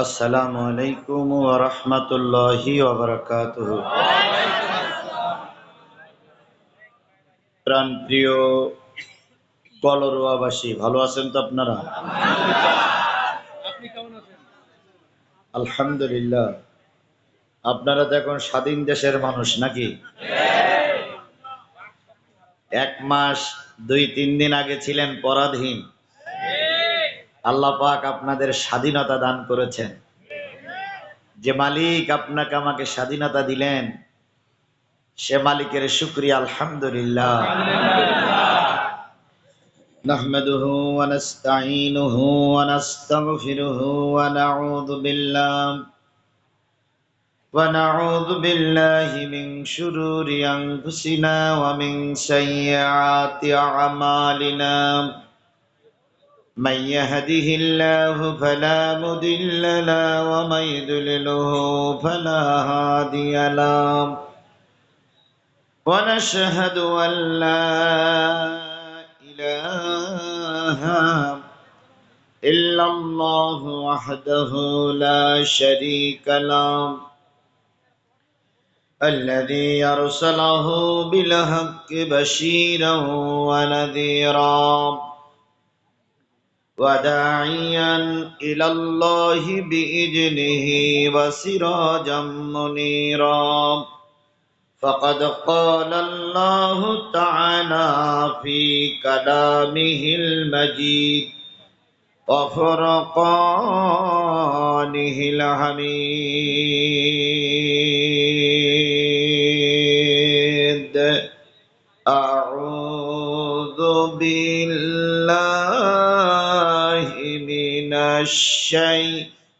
আসসালামু আলাইকুম ওয়া রাহমাতুল্লাহি ওয়া বারাকাতুহু। প্রাণপ্রিয় কলরোয়াবাসী, ভালো আছেন তো আপনারা? আলহামদুলিল্লাহ। আপনারা তো এখন স্বাধীন দেশের মানুষ নাকি? 1 মাস 2-3 দিন আগে ছিলেন পরাধীন। আল্লাহ পাক আপনাদের স্বাধীনতা দান করেছেন। যে মালিক আপনাকে আমাকে স্বাধীনতা দিলেন, সে মালিকের শুকরিয়া আলহামদুলিল্লাহ। نحمده ونستعينه ونستغفره ونعوذ بالله من شرور أنفسنا ومن سيئات أعمالنا. من يهده الله فلا مضل له ومن يضلله فلا هادي له. ونشهد أن لا إله إلا الله وحده لا شريك له، الذي أرسله بالحق بشيرا ونذيرا وداعيا إلى الله بإذنه وسراجا منيرا. فقد قال الله تعالى في كلامه المجيد وفرقانه الحميد. أعوذ بالله من الشيطان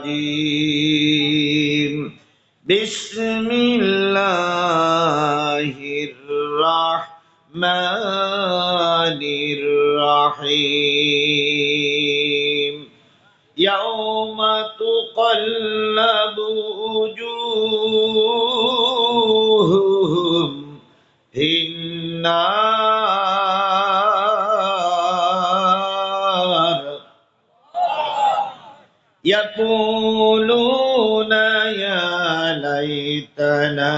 الرجيم. بسم الله الرحمن الرحيم. يوم تقلب وجوههم في النار يقولون يا ليتنا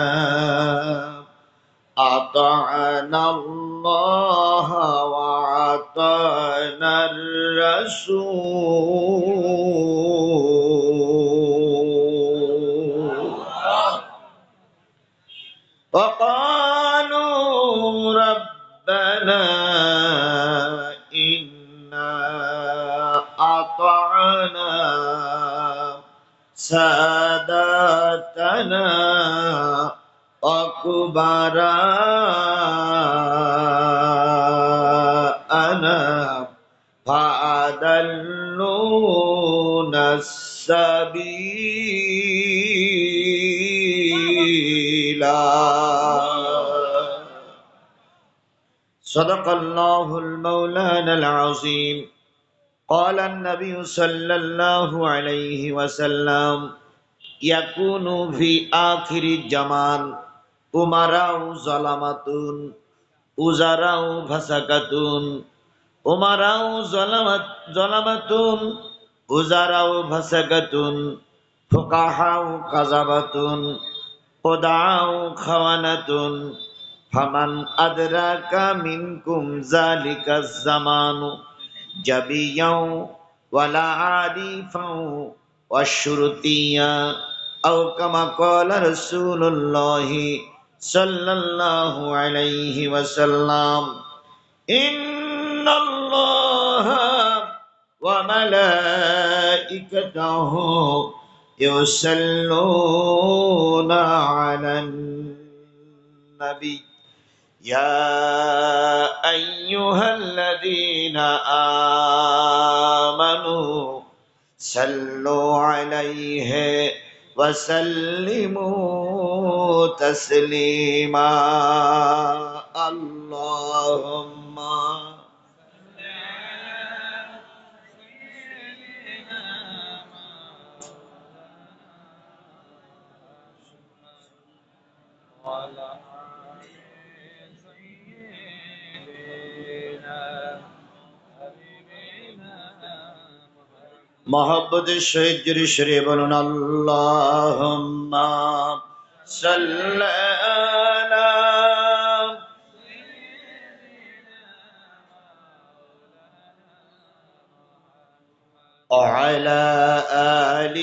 أطعنا الله وأطعنا الرسول. وقالوا ربنا إنا أطعنا ساداتنا وكبراءنا فأضلونا السبيل. صدق الله المولانا العظيم. قال النبي صلى الله عليه وسلم يكون في آخر الزمان أمراء ظلمة উজারাও ফাসাকাতুন, উমারাও জলামাতুন, উজারাও ফাসাকাতুন, ফুকাহাও কাযাবাতুন, খুদাও খাওয়ানাতুন। ফামান আদরাকা মিনকুম যালিকা জামানু জাবিয়াও ওয়ালা আরিফাও ওয়াশুরতিয়া আও কামা ক্বালা রাসূলুল্লাহি সাল্লাল্লাহু আলাইহি ওয়াসাল্লাম। ইন্নাল্লাহা ওয়া মালাইকাতাহু ইউসাল্লুনা আলান নবী ইয়া আইয়ুহাল্লাযীনা আমানু সাল্লু আলাইহি وسلموا تسليما. اللهم وعلى آل سيدنا حبيبنا মহব্বতের সহিত জুড়ে সরে বলুন আল্লাহুম্মা সাল্লি আলা وعلى آل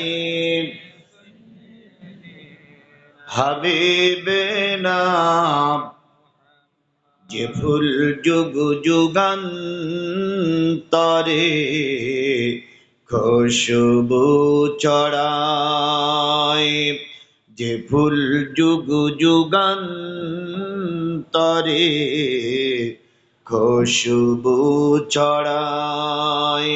হাবিবিনা যে ফুল যুগ যুগান্তরে খুশবু ছড়ায়, যে ফুল যুগ যুগান্তরে খুশবু ছড়ায়,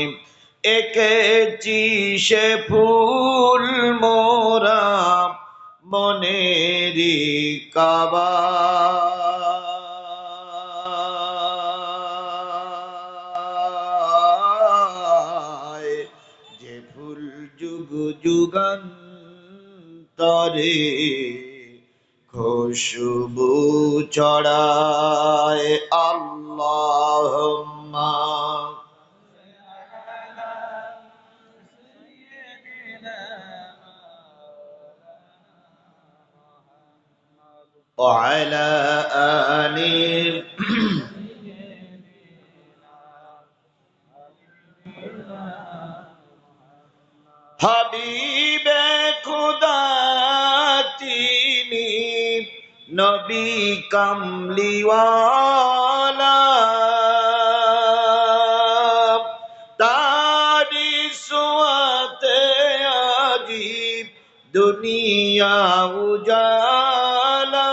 এঁকেছি সে ফুল মোরা মনেরি কাবায়, যে ফুল যুগ যুগান্তরে খুশবু ছড়ায়। আল্লাহুম্মা وعلى آل হাবিবে খুদা তিনি নবী কামলিওয়ালা, তারি সোয়াতে আজিব দুনিয়া উজালা,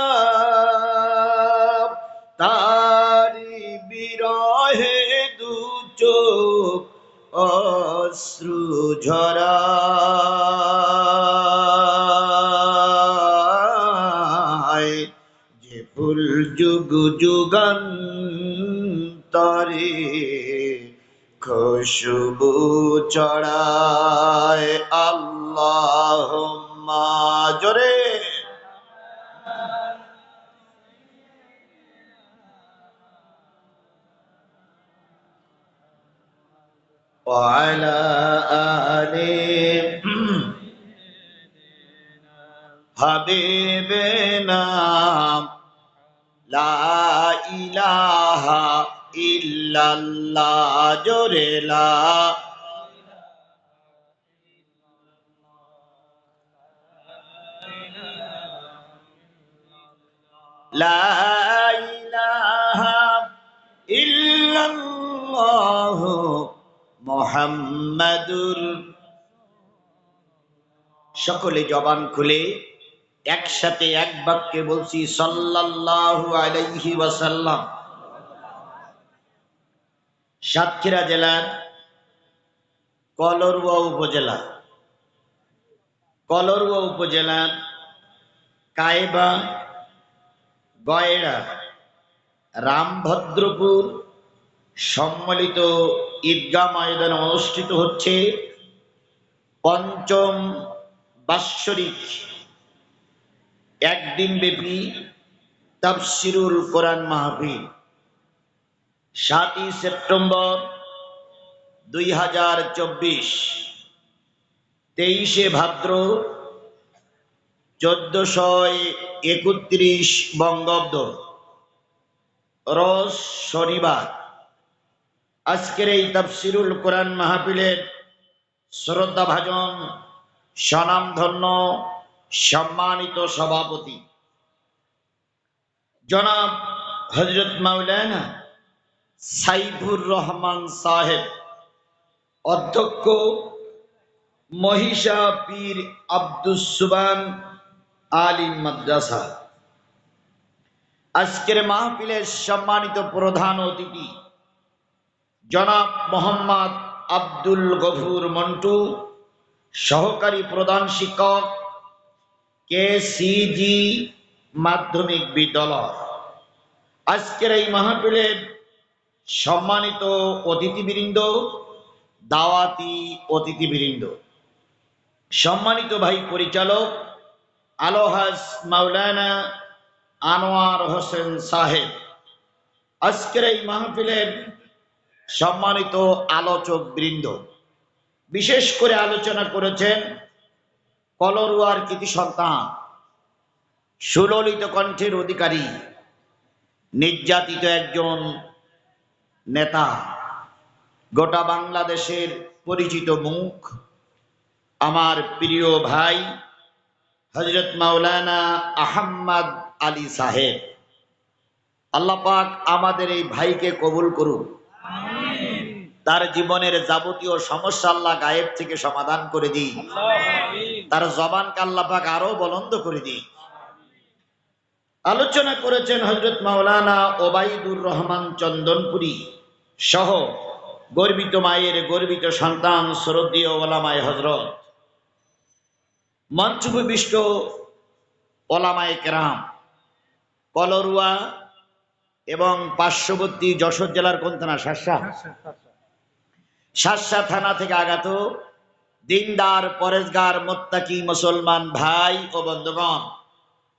তারি বিরহে দু চোখ অশ্রু ঝরায়, যে ফুল যুগ যুগান্তরে খুশবু ছড়ায়। আল্লাহুম্মা জোরে وعلى آل হাবিবিনা লা ইলাহা ইল্লাল্লাহ জোরে লা ইলাহা ইল্লাল্লাহ মুহাম্মাদুর, সকলে জবান খুলে একসাথে এক বাক্যে বলছি সাল্লাল্লাহু আলাইহি ওয়াসাল্লাম। সাতক্ষীরা জেলার কলরুয়া উপজেলার কায়বা গয়রা রামভদ্রপুর সম্মিলিত ঈদগাহ ময়দানে অনুষ্ঠিত হচ্ছে পঞ্চম বাৎসরিক একদিন ব্যাপী তাফসিরুল কোরআন মাহফিল। 7ই সেপ্টেম্বর 2024, 23শে ভাদ্র 1431 বঙ্গাব্দ, রোজ শনিবার। আজকের এই তাফসিরুল কোরআন মাহফিলের শ্রদ্ধাভাজন স্বনামধন্য সম্মানিত সভাপতি জনাব হযরত মাওলানা সাইফুর রহমান সাহেব, অধ্যক্ষ মহিষা পীর আব্দুস সুবহান আলিম মাদ্রাসা। আজকের মাহফিলের সম্মানিত প্রধান অতিথি জনাব মোহাম্মদ আব্দুল গফুর মন্টু, সহকারী প্রধান শিক্ষক কেসিজি মাধ্যমিক বিদ্যালয়। আজকের এই মাহফিলের সম্মানিত অতিথিবৃন্দ, দাওয়াতি অতিথিবৃন্দ, সম্মানিত ভাই পরিচালক আলহাজ মাওলানা আনোয়ার হোসেন সাহেব, আজকের এই মাহফিলের সম্মানিত আলোচক বৃন্দ, বিশেষ করে আলোচনা করেছেন কলরুয়ার কৃতি সন্তান, সুললিত কণ্ঠের অধিকারী, নির্যাতিত একজন নেতা, গোটা বাংলাদেশের পরিচিত মুখ, আমার প্রিয় ভাই হযরত মাওলানা আহমদ আলী সাহেব। আল্লাহ পাক আমাদের এই ভাইকে কবুল করুন, তার জীবনের যাবতীয় সমস্যা আল্লাহ গায়েব থেকে সমাধান করে দিই, তার জবানকে আল্লাহ পাক আরো বলন্দ করে দিই। আলোচনা করেছেন হযরত মাওলানা ওবাইদুর রহমান চন্দনপুরি সহ গর্বিত মায়ের গর্বিত সন্তান শ্রদ্ধেয় ওলামায়ে হযরত, মঞ্চভূমিষ্ঠ ওলামায়ে কেরাম, কলরুয়া এবং পার্শ্ববর্তী যশোর জেলার কোন থানা? শার্শা থানা থেকে আগত দিনদার, পরেজগার, মুত্তাকি মুসলমান ভাই ও বন্ধুগণ,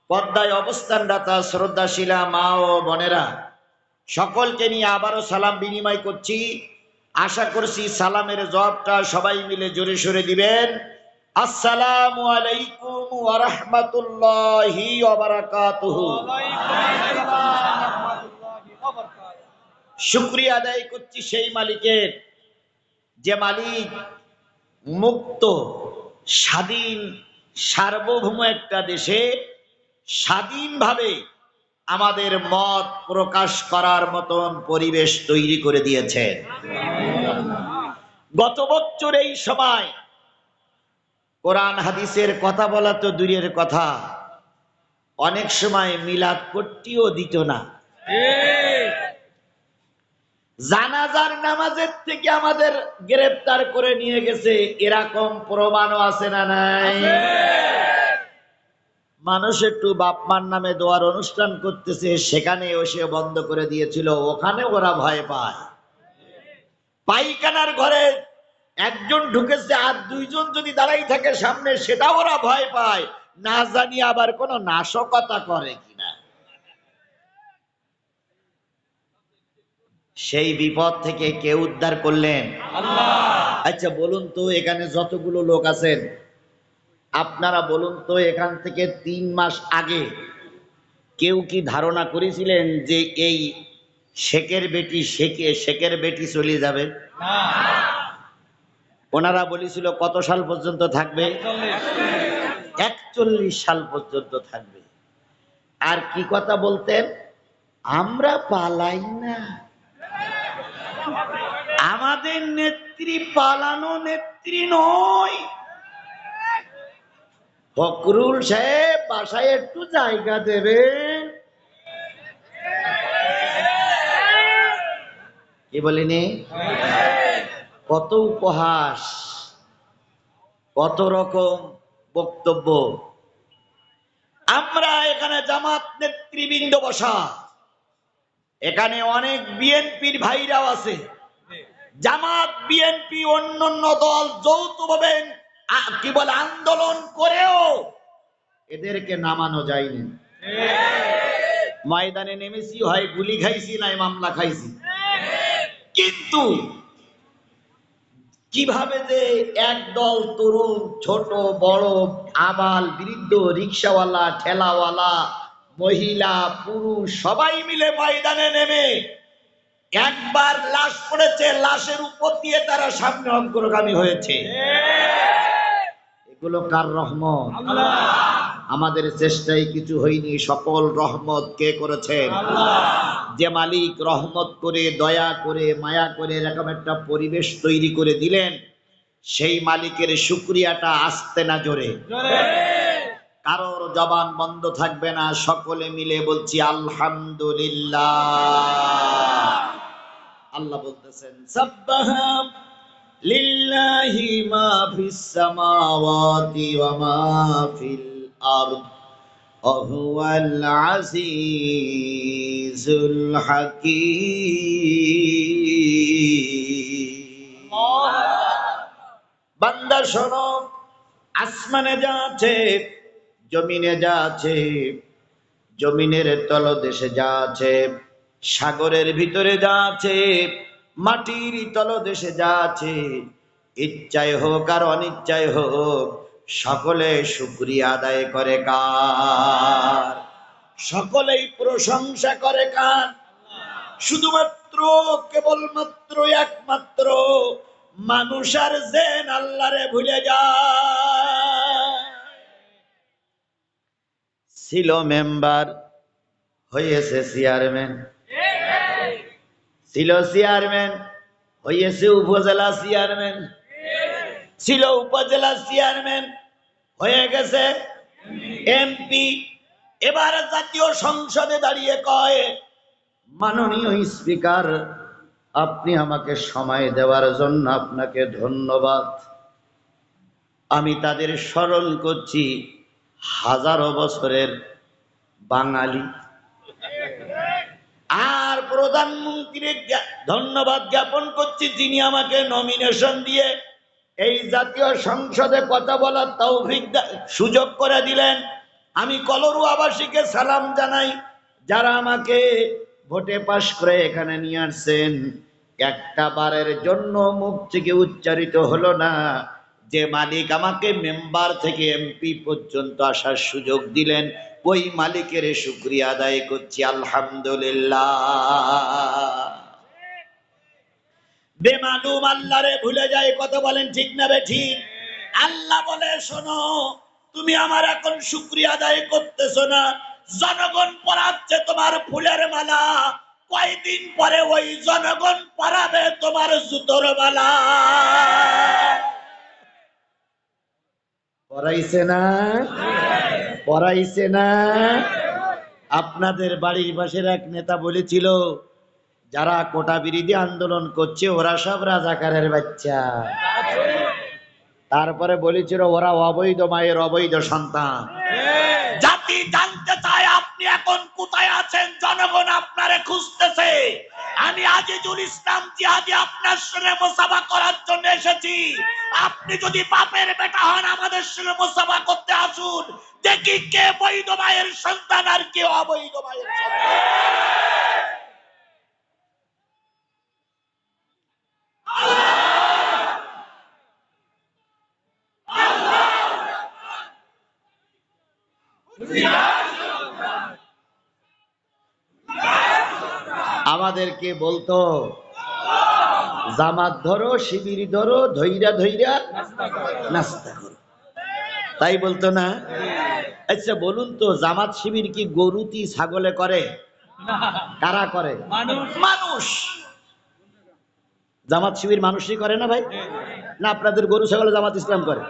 পর্দায় অবস্থানরত শ্রদ্ধাশীলা মা ও বোনেরা, সকলকে নিয়ে আবারও সালাম বিনিময় করছি। আশা করছি সালামের জবাবটা সবাই মিলে জোরে সোরে দিবেন। আসসালামু আলাইকুম ওয়া রাহমাতুল্লাহি ওয়া বারাকাতুহু। শুকরিয়া আদায় করছি সেই মালিকের, যে মালিক মুক্ত, স্বাধীন, সার্বভৌম একটা দেশে স্বাধীনভাবে আমাদের মত প্রকাশ করার মতন পরিবেশ তৈরি করে দিয়েছেন। গত বছর এই সময় কোরআন হাদিসের কথা বলা তো দূরের কথা, অনেক সময় মিলাদ পট্টিও দিত না। জানাজার নামাজের থেকে আমাদের গ্রেফতার করে নিয়ে গেছে, এরকম প্রমাণও আছে না নাই? মানুষ একটু বাপমার নামে দোয়ার অনুষ্ঠান করতেছে, সেখানে এসে বন্ধ করে দিয়েছিল, ওখানে ওরা ভয় পায়। পায়খানার ঘরে একজন ঢুকেছে আর দুইজন যদি দাঁড়াই থাকে সামনে, সেটা ওরা ভয় পায়, না জানি আবার কোন নাশকতা করে কিনা। সেই বিপদ থেকে কে উদ্ধার করলেন? আল্লাহ। আচ্ছা বলুন তো, এখানে যতগুলো লোক আছেন, আপনারা বলুন তো, এখান থেকে 3 মাস আগে কেউ কি ধারণা করেছিলেন যে এই শেখের বেটি চলে যাবে? ওনারা বলেছিল কত সাল পর্যন্ত থাকবে? 41 সাল পর্যন্ত থাকবে। আর কি কথা বলতেন? আমরা পালাই না, আমাদের নেত্রী পালানো নেত্রী নয়। ফখরুল সাহেব বাসায় একটু জায়গা দেবেন। কি বলিনি? কত উপহাস, কত রকম বক্তব্য। আমরা এখানে জামাত নেতৃবৃন্দ বসা, এখানে অনেক বিএনপির ভাইরাও আছে। জামাত, বিএনপি, অন্যান্য দল যৌথভাবে কি বলে আন্দোলন করেও এদেরকে নামানো যায়নি। ময়দানে নেমেছি, হয় গুলি খাইছি, নাই মামলা খাইছি। কিন্তু কিভাবে যে একদল তরুণ, ছোট বড়, আবাল বৃদ্ধ, রিক্সাওয়ালা, ঠেলাওয়ালা, মহিলা, পুরুষ সবাই মিলে ময়দানে নেমে একবার লাশ পড়েছে, লাশের উপর দিয়ে তারা সামনে অগ্রগামী হয়েছে। এগুলো কার রহমত? আল্লাহ। আমাদের চেষ্টায় কিছু হয়নি, সকল রহমত কে করেছেন? আল্লাহ। যে মালিক রহমত করে, দয়া করে, মায়া করে এরকম একটা পরিবেশ তৈরি করে দিলেন, সেই মালিকের শুকরিয়াটা আসতে না জোরে, কারোর জবান বন্ধ থাকবে না, সকলে মিলে বলছি আলহামদুলিল্লাহ। আল্লাহ বলতেছেন সাব্বাহা লিল্লাহি মা ফিস সামাওয়াতি ওয়া মা ফিল আরদ ওয়া হুয়াল আজিজুল হাকীম। বান্দা শোনো, আসমানে যা আছে, জমিনে যা আছে, জমিনের তলদেশে যা আছে, সাগরের ভিতরে যা আছে, মাটির তলদেশে যা আছে, ইচ্ছায় হোক আর অনিচ্ছায় হোক সকলে শুকরিয়া আদায় করে কার? সকলেই প্রশংসা করে কার? শুধুমাত্র কেবলমাত্র একমাত্র মানুষ আর জেন আল্লাহরে ভুলে যায়। ছিল মেম্বার, হয়েছে চেয়ারম্যান, ছিল চেয়ারম্যান, হয়েছে উপজেলা চেয়ারম্যান, ছিল উপজেলা চেয়ারম্যান, হয়ে গেছে এমপি। এবার জাতীয় সংসদে দাঁড়িয়ে কয়, মাননীয় স্পিকার, আপনি আমাকে সময় দেওয়ার জন্য আপনাকে ধন্যবাদ। আমি তাদের স্মরণ করছি হাজারো বছরের বাঙালি। আর প্রধানমন্ত্রীর ধন্যবাদ জ্ঞাপন করছি, যিনি আমাকে নমিনেশন দিয়ে এই জাতীয় সংসদে কথা বলার তৌফিক সুযোগ করে দিলেন। আমি কলরু আবাসীকে সালাম জানাই, যারা আমাকে ভোটে পাশ করে এখানে নিয়ে আসছেন। একটা বারের জন্য মুখ থেকে উচ্চারিত হলো না যে মালিক আমাকে মেম্বার থেকে এমপি পর্যন্ত আসার সুযোগ দিলেন, ওই মালিকের শুকরিয়া আদায় করছি, আলহামদুলিল্লাহ। বেমালুম আল্লাহরে ভুলে যায়, কথা বলেন ঠিক না বেঠিক? আল্লাহ বলে, শোনো, তুমি আমার এখন শুকরিয়া আদায় করতেছো না, জনগণ পরাচ্ছে তোমার ফুলের মালা, কয়দিন পরে ওই জনগণ পরাবে তোমার জুতোর মালা। পরাইছে না? পরাইছে না? আপনাদের বাড়ির পাশের এক নেতা বলেছিল, যারা কোটা বিরোধী আন্দোলন করছে ওরা সব রাজাকারের বাচ্চা। তারপরে বলেছিল ওরা অবৈধ মায়ের অবৈধ সন্তান। জাতি জানতে চায় আপনি এখন কোথায় আছেন, জনগণ আপনারে খুঁজতেছে। আমি আজিজুল ইসলাম জিহাদি আপনার সঙ্গে মুসাফা করার জন্য এসেছি। আপনি যদি বাপের বেটা হন, আমাদের সঙ্গে মুসাফা করতে আসুন, দেখি কে বৈধ মায়ের সন্তান আর কে অবৈধ মায়ের সন্তান। আমাদেরকে বলতো, জামাত ধরো, শিবির ধরো, ধৈরা ধৈরা নাস্তা করো, তাই বলতো না? আচ্ছা বলুন তো, জামাত শিবির কি গরুতি ছাগলে করে? কারা করে? মানুষ। জামাত শিবির মানুষই করে না ভাই? না আপনাদের গরু ছাগলে জামাত ইসলাম করে?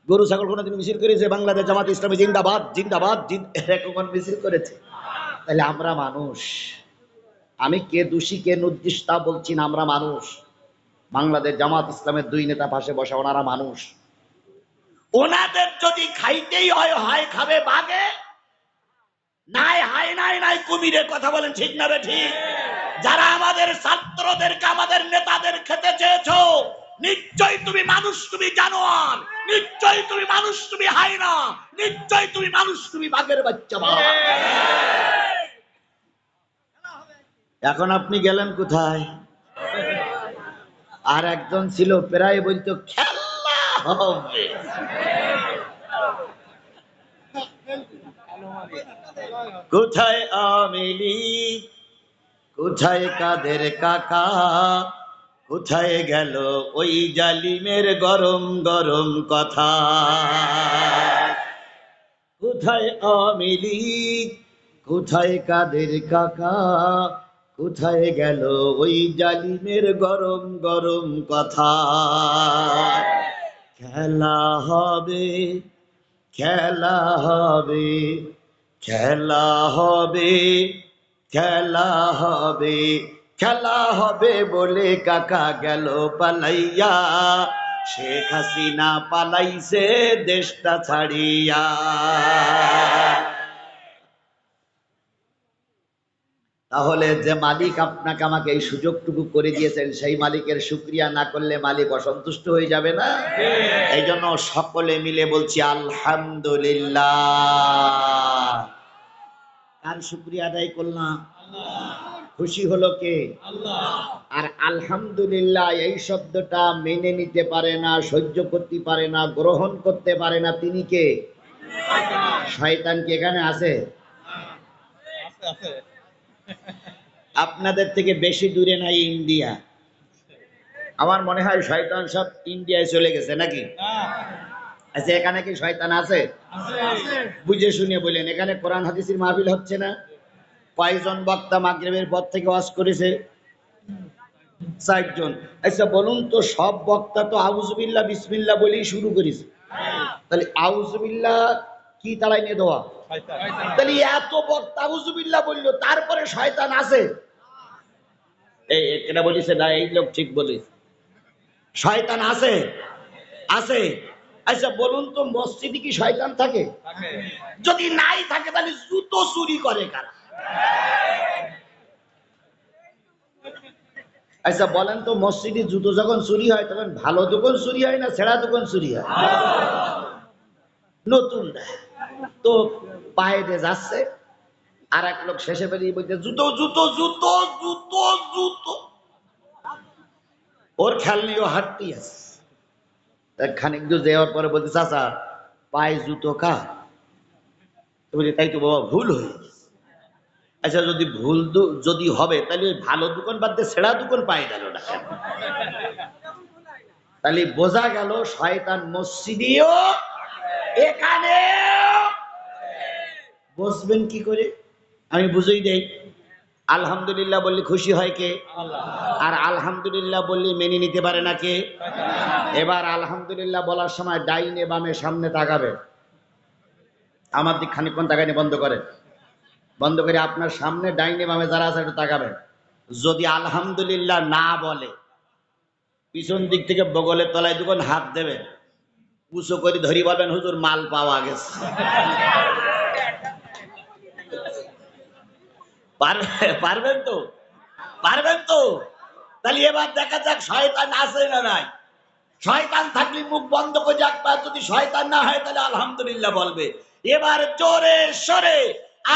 গরু ছাগল কোনদিন মিছিল করেছে বাংলাদেশ জামাত ইসলামী জিন্দাবাদ জিন্দাবাদ এরকম মিছিল করেছে? তাহলে আমরা মানুষ। আমি কে দোষী কে নির্দোষ তা বলছি না, আমরা মানুষ। বাংলাদেশ জামাত ইসলামের দুই নেতা পাশে বসা, ওনারা মানুষ। ওনাদের যদি খাইতেই হয়, হয় খাবে বাগে, নাই হাই নাই নাই কুমিরে, কথা বলেন ঠিক না রে ঠিক? যারা আমাদের ছাত্রদেরকে আমাদের নেতাদের খেতে চেয়েছো, নিশ্চয়ই তুমি মানুষ, তুমি জানোয়ার, নিশ্চয়ই তুমি মানুষ, তুমি হায়না, নিশ্চয়ই তুমি মানুষ, তুমি বাঘের বাচ্চা। এখন আপনি গেলেন কোথায়? আর একজন ছিল প্রায় বলতো খেলা হবে। কোথায় আওয়ামী লীগ, কোথায় কাদের কাকা, কোথায় গেল ওই জালিমের গরম গরম কথা? কোথায় আওয়ামী লীগ, কোথায় কাদের কাকা, কোথায় গেল ওই জালিমের গরম গরম কথা? খেলা হবে, খেলা হবে, খেলা হবে, খেলা হবে, খেলা হবে বলে কাকা গেল পালাইয়া, শেখ হাসিনা পালাইছে দেশটা ছাড়িয়া। তাহলে যে মালিক আপনাকে আমাকে এই সুযোগটুকু করে দিয়েছেন, সেই মালিকের শুকরিয়া না করলে মালিক অসন্তুষ্ট হয়ে যাবে না? এই জন্য সকলে মিলে বলছি আলহামদুলিল্লাহ। কার শুকরিয়া আদায় করলাম? খুশি হলো কে? আল্লাহ। আর আলহামদুলিল্লাহ এই শব্দটা মেনে নিতে পারে না, সহ্য করতে পারে না, গ্রহণ করতে পারে না, তিনি কে? শয়তান কি এখানে আছে? আপনাদের থেকে বেশি দূরে নাই ইন্ডিয়া। আমার মনে হয় শয়তান সব ইন্ডিয়ায় চলে গেছে নাকি? আচ্ছা, এখানে কি শয়তান আছে? বুঝে শুনে বলেন, এখানে কোরআন হাদিসের মাহফিল হচ্ছে না? কয়জন বক্তা মাগরিবের পর থেকে ওয়াজ করেছে? 4 জন। আচ্ছা বলুন তো, সব বক্তা তো আউযুবিল্লাহ বিসমিল্লাহ বলেই শুরু করেছে, তাহলে আউযুবিল্লাহ কি তাড়াই নিয়ে দেওয়া? তাহলে এত বক্তা আউযুবিল্লাহ বললো, তারপরে শয়তান আছে? এই এটা বলিছে না, এই লোক ঠিক বলিস, শয়তান আছে? আছে। আচ্ছা বলুন তো, মসজিদে কি শয়তান থাকে? যদি নাই থাকে তাহলে জুতো চুরি করে কারা? আচ্ছা বলেন তো, মসজিদে জুতো যখন চুরি হয় তখন ভালো দোকান চুরি হয় না ছেঁড়া দোকান চুরি হয়? নতুন তো পায়ে দিয়ে যাচ্ছে, আর এক লোক শেষে বেরিয়ে বলছে জুতো জুতো জুতো জুতো জুতো, ওর খেয়াল নেই, ও হাঁটতেই আছে। খানিক দূর যাওয়ার পরে বলছে চাচা পায়ে জুতো কা? বলি তাই তো বাবা, ভুল হয়ে গেছে। আচ্ছা যদি ভুল যদি হবে তাহলে ওই ভালো দোকান বাদ দিয়ে ছেঁড়া দোকান পায়ে গেল না কেন? তাহলে বোঝা গেল শয়তান মসজিদেও এখানেও। বুঝবেন কি করে? আমি বুঝেই দেই। আলহামদুলিল্লাহ বললে খুশি হয় কে? আর আলহামদুলিল্লাহ বললে মেনে নিতে পারে না কে? এবার আলহামদুলিল্লাহ বলার সময় ডাইনে বামে সামনে তাকাবে। আমার দিক খানিকক্ষণ তাকাইনি, বন্ধ করে, বন্ধ করে আপনার সামনে ডাইনে বামে যারা আছে একটু তাকাবেন। যদি আলহামদুলিল্লাহ না বলে, পিছন দিক থেকে বগলের তলায় দুখন হাত দেবেন, উঁচু করে ধরি বলবেন হুজুর মাল পাওয়া গেছে। পারবেন তো? পারবেন তো? তাহলে এবার দেখা যাক শয়তান আছে না নাই। শয়তান থাকলে মুখ বন্ধ করে যাক, যদি শয়তান না হয় তাহলে আলহামদুলিল্লাহ বলবে। এবার জোরে সরে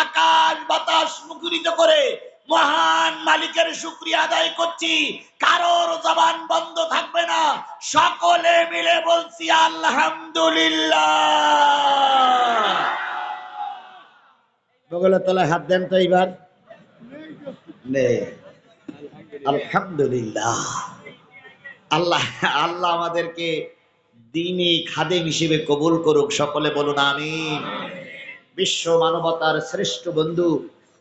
আকাশ বাতাস মুখরিত করে মহান মালিকের শুকরিয়া আদায় করছি। কারোর জবান বন্ধ থাকবে না, সকলে মিলে বলছি আলহামদুলিল্লাহ। বগলের তলায় হাত দেন তো এইবার। আলহামদুলিল্লাহ। আল্লাহ আল্লাহ আমাদেরকে দ্বীনি খাদেম হিসেবে কবুল করুক, সকলে বলুন আমিন। বিশ্ব মানবতার শ্রেষ্ঠ বন্ধু,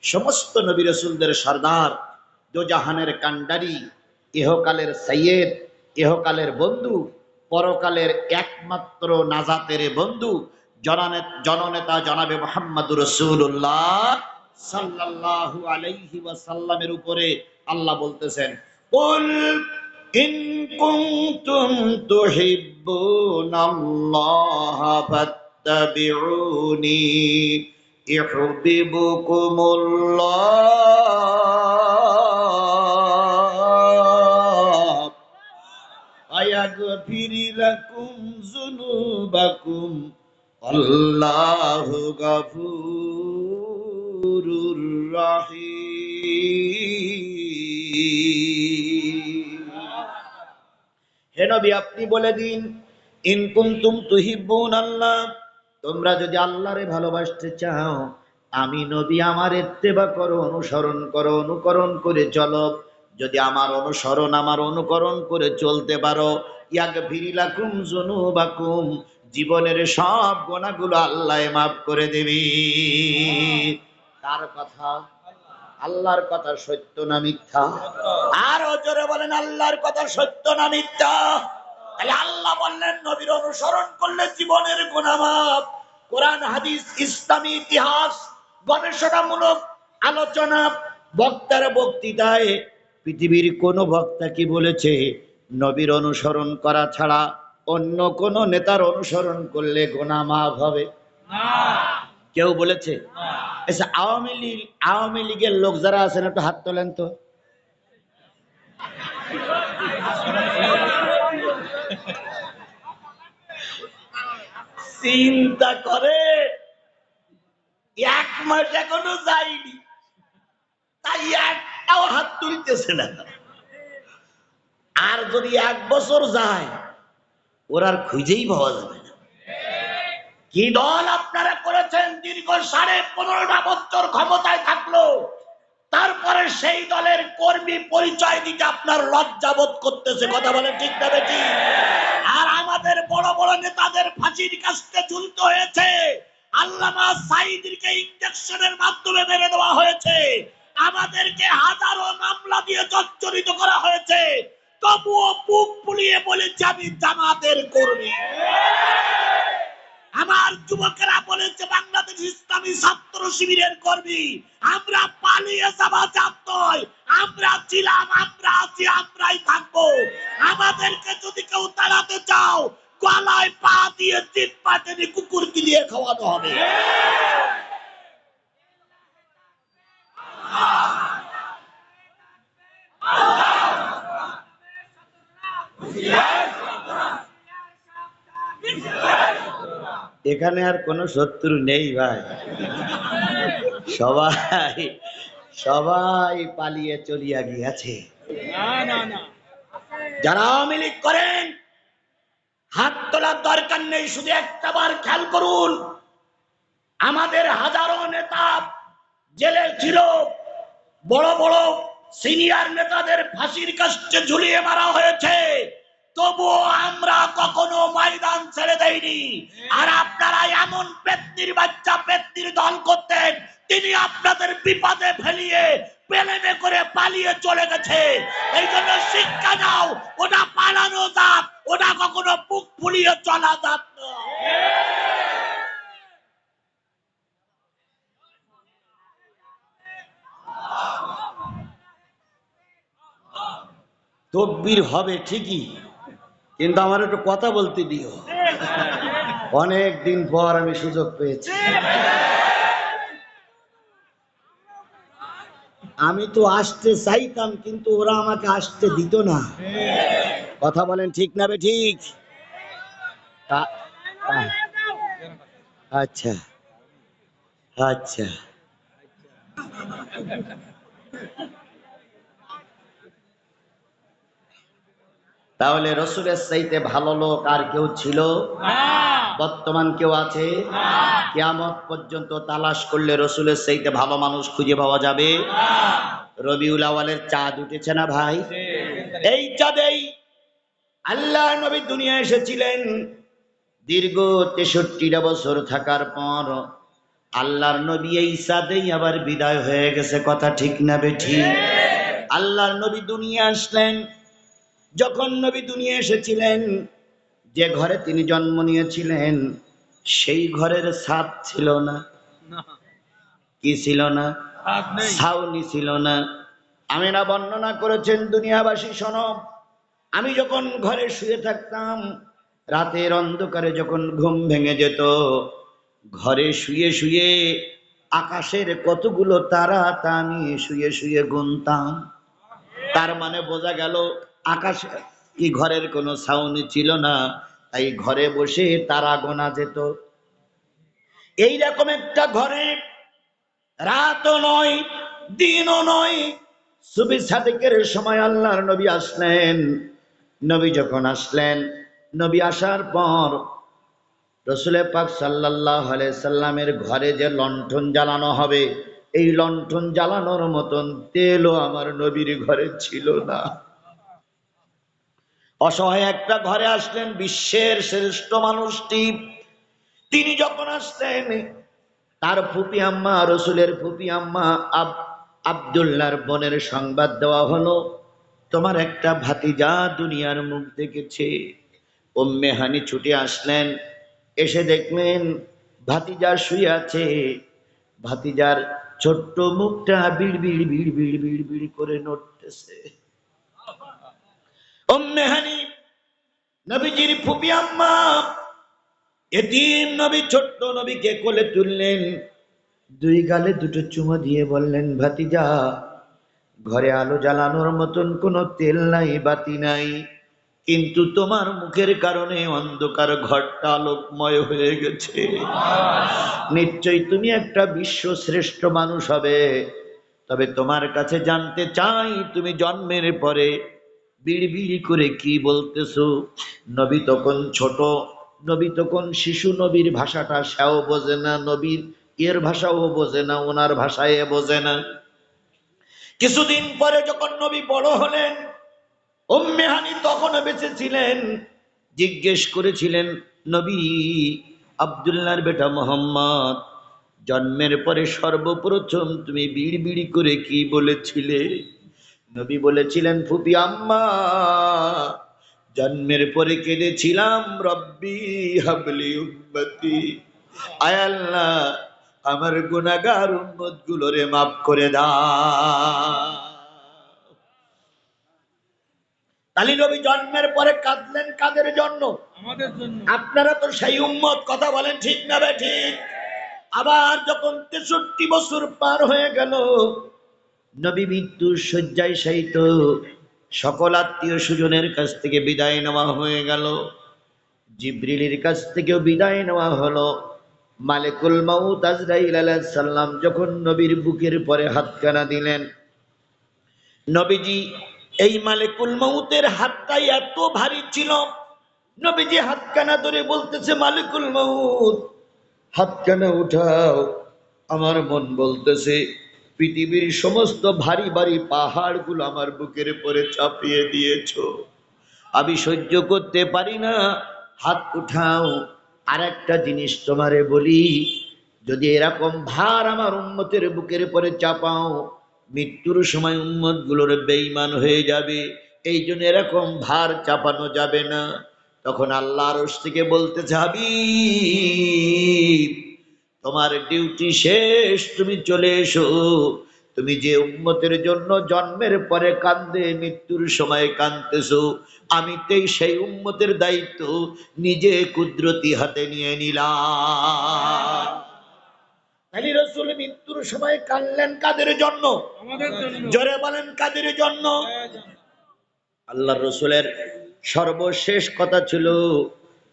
সমস্ত নবী রাসূলদের সরদার, দোজাহানের কান্ডারি, ইহকালের সৈয়দ, ইহকালের বন্ধু, পরকালের একমাত্র নাজাতের বন্ধু, জননেতা জনাবে মুহাম্মদুর রাসূলুল্লাহ সাল্লাল্লাহু আলাইহি ওয়াসাল্লামের উপরে আল্লাহ বলতেছেন, কুল ইন কুনতুম তুহিব্বুনাল্লাহ ফাত্তাবিউনি ইউহিব্বুকুমুল্লাহ ওয়ায়াগফির লাকুম যুনুবাকুম আল্লাহু গফুরুর রহিম। হে নবী আপনি বলে দিন, ইন কুনতুম তুহিব্বুনাল্লাহ, তোমরা যদি আল্লাহরে ভালোবাসতে চাও, আমি নবী আমার ইত্তেবা করো, অনুসরণ করো, অনুকরণ করে চলো। যদি আমার অনুসরণ আমার অনুকরণ করে চলতে পারো, ইয়াগফির লাকুম যুনুবাকুম, জীবনের সব গুনাহগুলো আল্লাহ মাফ করে দেবে। কার কথা? আল্লাহর কথা সত্য না মিথ্যা? আর জোরে বলেন আল্লাহর কথা সত্য না মিথ্যা? তাহলে আল্লাহ বললেন নবীর অনুসরণ করলে জীবনের গুনাহ মাফ। কোরআন হাদিস ইসলামী ইতিহাস গবেষণামূলক আলোচনা, বক্তার বক্তৃতায় পৃথিবীর কোন বক্তা কি বলেছে নবীর অনুসরণ করা ছাড়া অন্য কোন নেতার অনুসরণ করলে গুনাহ মাফ হবে? না। কেউ বলেছে? আচ্ছা আওয়ামী লীগের লোক যারা আছেন একটু হাত তোলেন তো। চিন্তা করে, 1 মাস এখনো যায়নি, তাই একটাও হাত তুলতেছে না। আর যদি 1 বছর যায় ওর আর খুঁজেই পাওয়া যাবে না। কি দল আপনারা করেছেন, দীর্ঘ 15.5 বছর ক্ষমতায় থাকলো, তারপরে সেই দলের কর্মী পরিচয় দিতে আপনার লজ্জাবোধ করতেছে। কথা বলেন ঠিক না বেটি? আর আমাদের বড় বড় নেতাদের ফাঁসির কাস্তে ঝুলতে হয়েছে, আল্লামা সাঈদীকে ইনজেকশনের মাধ্যমে মেরে দেওয়া হয়েছে, আমাদেরকে হাজারো মামলা দিয়ে জর্জরিত করা হয়েছে, তবুও বুক ফুলিয়ে বলেছে আমি জামাতের কর্মী। আমার যুবকেরা বলেছে বাংলাদেশ ইসলামী ছাত্র শিবিরের কর্মী। আমরা পালিয়ে যাওয়া জাত নয়, আমরা ছিলাম, আমরা আছি, আমরাই থাকবো। আমাদেরকে যদি কেউ তাড়াতে চাও, গলায় পা দিয়ে জিপ পাটেনে কুকুরকে দিয়ে খাওয়ানো হবে। এখানে আর কোনো শত্রু নেই ভাই, সবাই সবাই পালিয়ে চলিয়া গিয়েছে। যারা আওয়ামী লীগ করেন হাত তোলার দরকার নেই, শুধু একটা বার খেয়াল করুন, আমাদের হাজারো নেতা জেলে ছিল, বড় বড় সিনিয়র নেতাদের ফাঁসির কাস্টে ঝুলিয়ে মারা হয়েছে, তবুও আমরা কখনো ময়দান ছেড়ে দেইনি। আর আপনারা এমন পেত্নির বাচ্চা, পেত্নির দল করতেন, তিনি আপনাদের বিপদে ফেলিয়ে প্লেনে করে পালিয়ে চলে গেছে। এই জন্য শিক্ষা নাও, ওটা পালানো জাত, ওটা কখনো বুক ফুলিয়ে চলা জাত না। তকবীর হবে ঠিকই, কিন্তু আমার একটু কথা বলতে দিও। অনেক দিন পর আমি সুযোগ পেয়েছি। আমি তো আসতে চাইতাম, কিন্তু ওরা আমাকে আসতে দিত না। কথা বলেন ঠিক না বে ঠিক? আচ্ছা আচ্ছা, তাহলে রসুলের চাইতে ভালো লোক আর কেউ ছিল? বর্তমান কেউ আছে? কিয়ামত পর্যন্ত তালাশ করলে রসুলের চাইতে ভালো মানুষ খুঁজে পাওয়া যাবে? রবিউল আউয়ালের চাঁদ উঠেছে না ভাই? এই চাঁদেই আল্লাহ নবী দুনিয়া এসেছিলেন। দীর্ঘ 63টা বছর থাকার পর আল্লাহর নবী এই চাঁদেই আবার বিদায় হয়ে গেছে। কথা ঠিক না বেঠি? আল্লাহর নবী দুনিয়া আসলেন, যখন নবী দুনিয়া এসেছিলেন, যে ঘরে তিনি জন্ম নিয়েছিলেন সেই ঘরের ছাদ ছিল না। কি ছিল না? ছাউনি ছিল না। আমিনা বর্ণনা করেছেন, দুনিয়াবাসী শোনো, আমি যখন ঘরে শুয়ে থাকতাম, রাতের অন্ধকারে যখন ঘুম ভেঙে যেত, ঘরে শুয়ে শুয়ে আকাশের কতগুলো তারা তা আমি শুয়ে শুয়ে গুনতাম। তার মানে বোঝা গেল আকাশে কি ঘরের কোনো ছাউনি ছিল না, তাই ঘরে বসে তারা গোনা যেত। এইরকম একটা ঘরে রাতও নয় দিনও নয়, সুবহি সাদেকের সময় আল্লাহর নবী আসলেন। নবী যখন আসলেন, নবী আসার পর রাসূল পাক সাল্লাল্লাহু আলাইহি সাল্লামের ঘরে যে লণ্ঠন জ্বালানো হবে, এই লণ্ঠন জ্বালানোর মতন তেলও আমার নবীর ঘরে ছিল না। অসহায় একটা ঘরে আসলেন বিশ্বের শ্রেষ্ঠ মানুষটি। তিনি যখন আসলেন, তার ফুপি আম্মা, রসুলের ফুপি আম্মা আব্দুল্লাহর বোনের সংবাদ দেওয়া হলো, তোমার একটা ভাতিজা দুনিয়ার মুখ দেখেছে। উম্মে হানি ছুটে আসলেন, এসে দেখলেন ভাতিজা শুয়ে আছে। ভাতিজার ছোট্ট মুখটা বিড় বিড় বিড় বিড় বিড় বিড় করে নড়তেছে। উম্মে হানি নবীজির ফুপি আম্মা, এতিম নবী, ছোট্ট নবীকে কোলে তুললেন, দুই গালে দুটো চুমো দিয়ে বললেন, ভাতিজা, ঘরে আলো জ্বালানোর মতন কোনো তেল নাই, বাতি নাই, কিন্তু তোমার মুখের কারণে অন্ধকার ঘরটা আলোকময় হয়ে গেছে। নিশ্চয়ই তুমি একটা বিশ্ব শ্রেষ্ঠ মানুষ হবে। তবে তোমার কাছে জানতে চাই, তুমি জন্মের পরে বিড়বিড়ি করে কি বলতেছো? নবী তখন ছোট, নবী তখন শিশু, নবীর ভাষাটা সেও বোঝে না, নবীর এর ভাষাও বোঝে না, ওনার ভাষায় বোঝে না। কিছুদিন পরে যখন নবী বড় হলেন, উম্মে হানি তখনও বেঁচে ছিলেন, জিজ্ঞেস করেছিলেন, নবী, আব্দুল্লাহর বেটা মোহাম্মদ, জন্মের পরে সর্বপ্রথম তুমি বিড়বিড়ি করে কি বলেছিলে? নবী বলেছিলেন, ফুপি আম্মা, জন্মের পরে কেঁদেছিলাম, রব্বি হাবলি উম্মতি, আয় আল্লাহ, আমার গুনাহগার উম্মত গুলোরে মাফ করে দাও। তালি নবী জন্মের পরে কাঁদলেন কাদের জন্য? আমাদের জন্য। আপনারা তো সেই উম্মত, কথা বলেন ঠিক না বে ঠিক? আবার যখন 63 বছর পার হয়ে গেল, নবী মৃত্যুর শয্যায় শায়িত, সকল আত্মীয় স্বজনের কাছ থেকে বিদায় নেওয়া হয়ে গেল, জিবরিলের কাছ থেকেও বিদায় নেওয়া হলো। মালিকুল মাউত আজরাইল আলাইহিস সালাম যখন নবীর বুকের পরে হাতখানা দিলেন, নবীজি এই মালিকুল মাউতের হাতটাই এত ভারী ছিল, নবীজি হাতখানা ধরে বলতেছে, মালিকুল মাউত, হাতখানা উঠাও। আমার মন বলতেছে, পৃথিবীর সমস্ত ভারী ভারী পাহাড়গুলো আমার বুকের পরে চাপিয়ে দিয়েছো, আমি সহ্য করতে পারি না, হাত উঠাও। আর একটা জিনিস তোমারে বলি, যদি এরকম ভার আমার উম্মতের বুকের পরে চাপাও, মৃত্যুর সময় উম্মত গুলোর বেঈমান হয়ে যাবে, এই জন্য এরকম ভার চাপানো যাবে না। তখন আল্লাহ আরশ থেকে বলতেছে, হাবিব, তোমার ডিউটি শেষ, তুমি চলে এসো। তুমি যে উম্মতের জন্য জন্মের পরে কান্দে, মৃত্যুর সময় কাঁদতেছো, আমি তো সেই উম্মতের দায়িত্ব নিজে কুদরতি হাতে নিয়ে নিলাম। আলী রাসূল মৃত্যুর সময় কাঁদলেন কাদের জন্য? আমাদের জন্য। জোরে বলেন, কাদের জন্য? আল্লাহর রাসূলের সর্বশেষ কথা ছিল,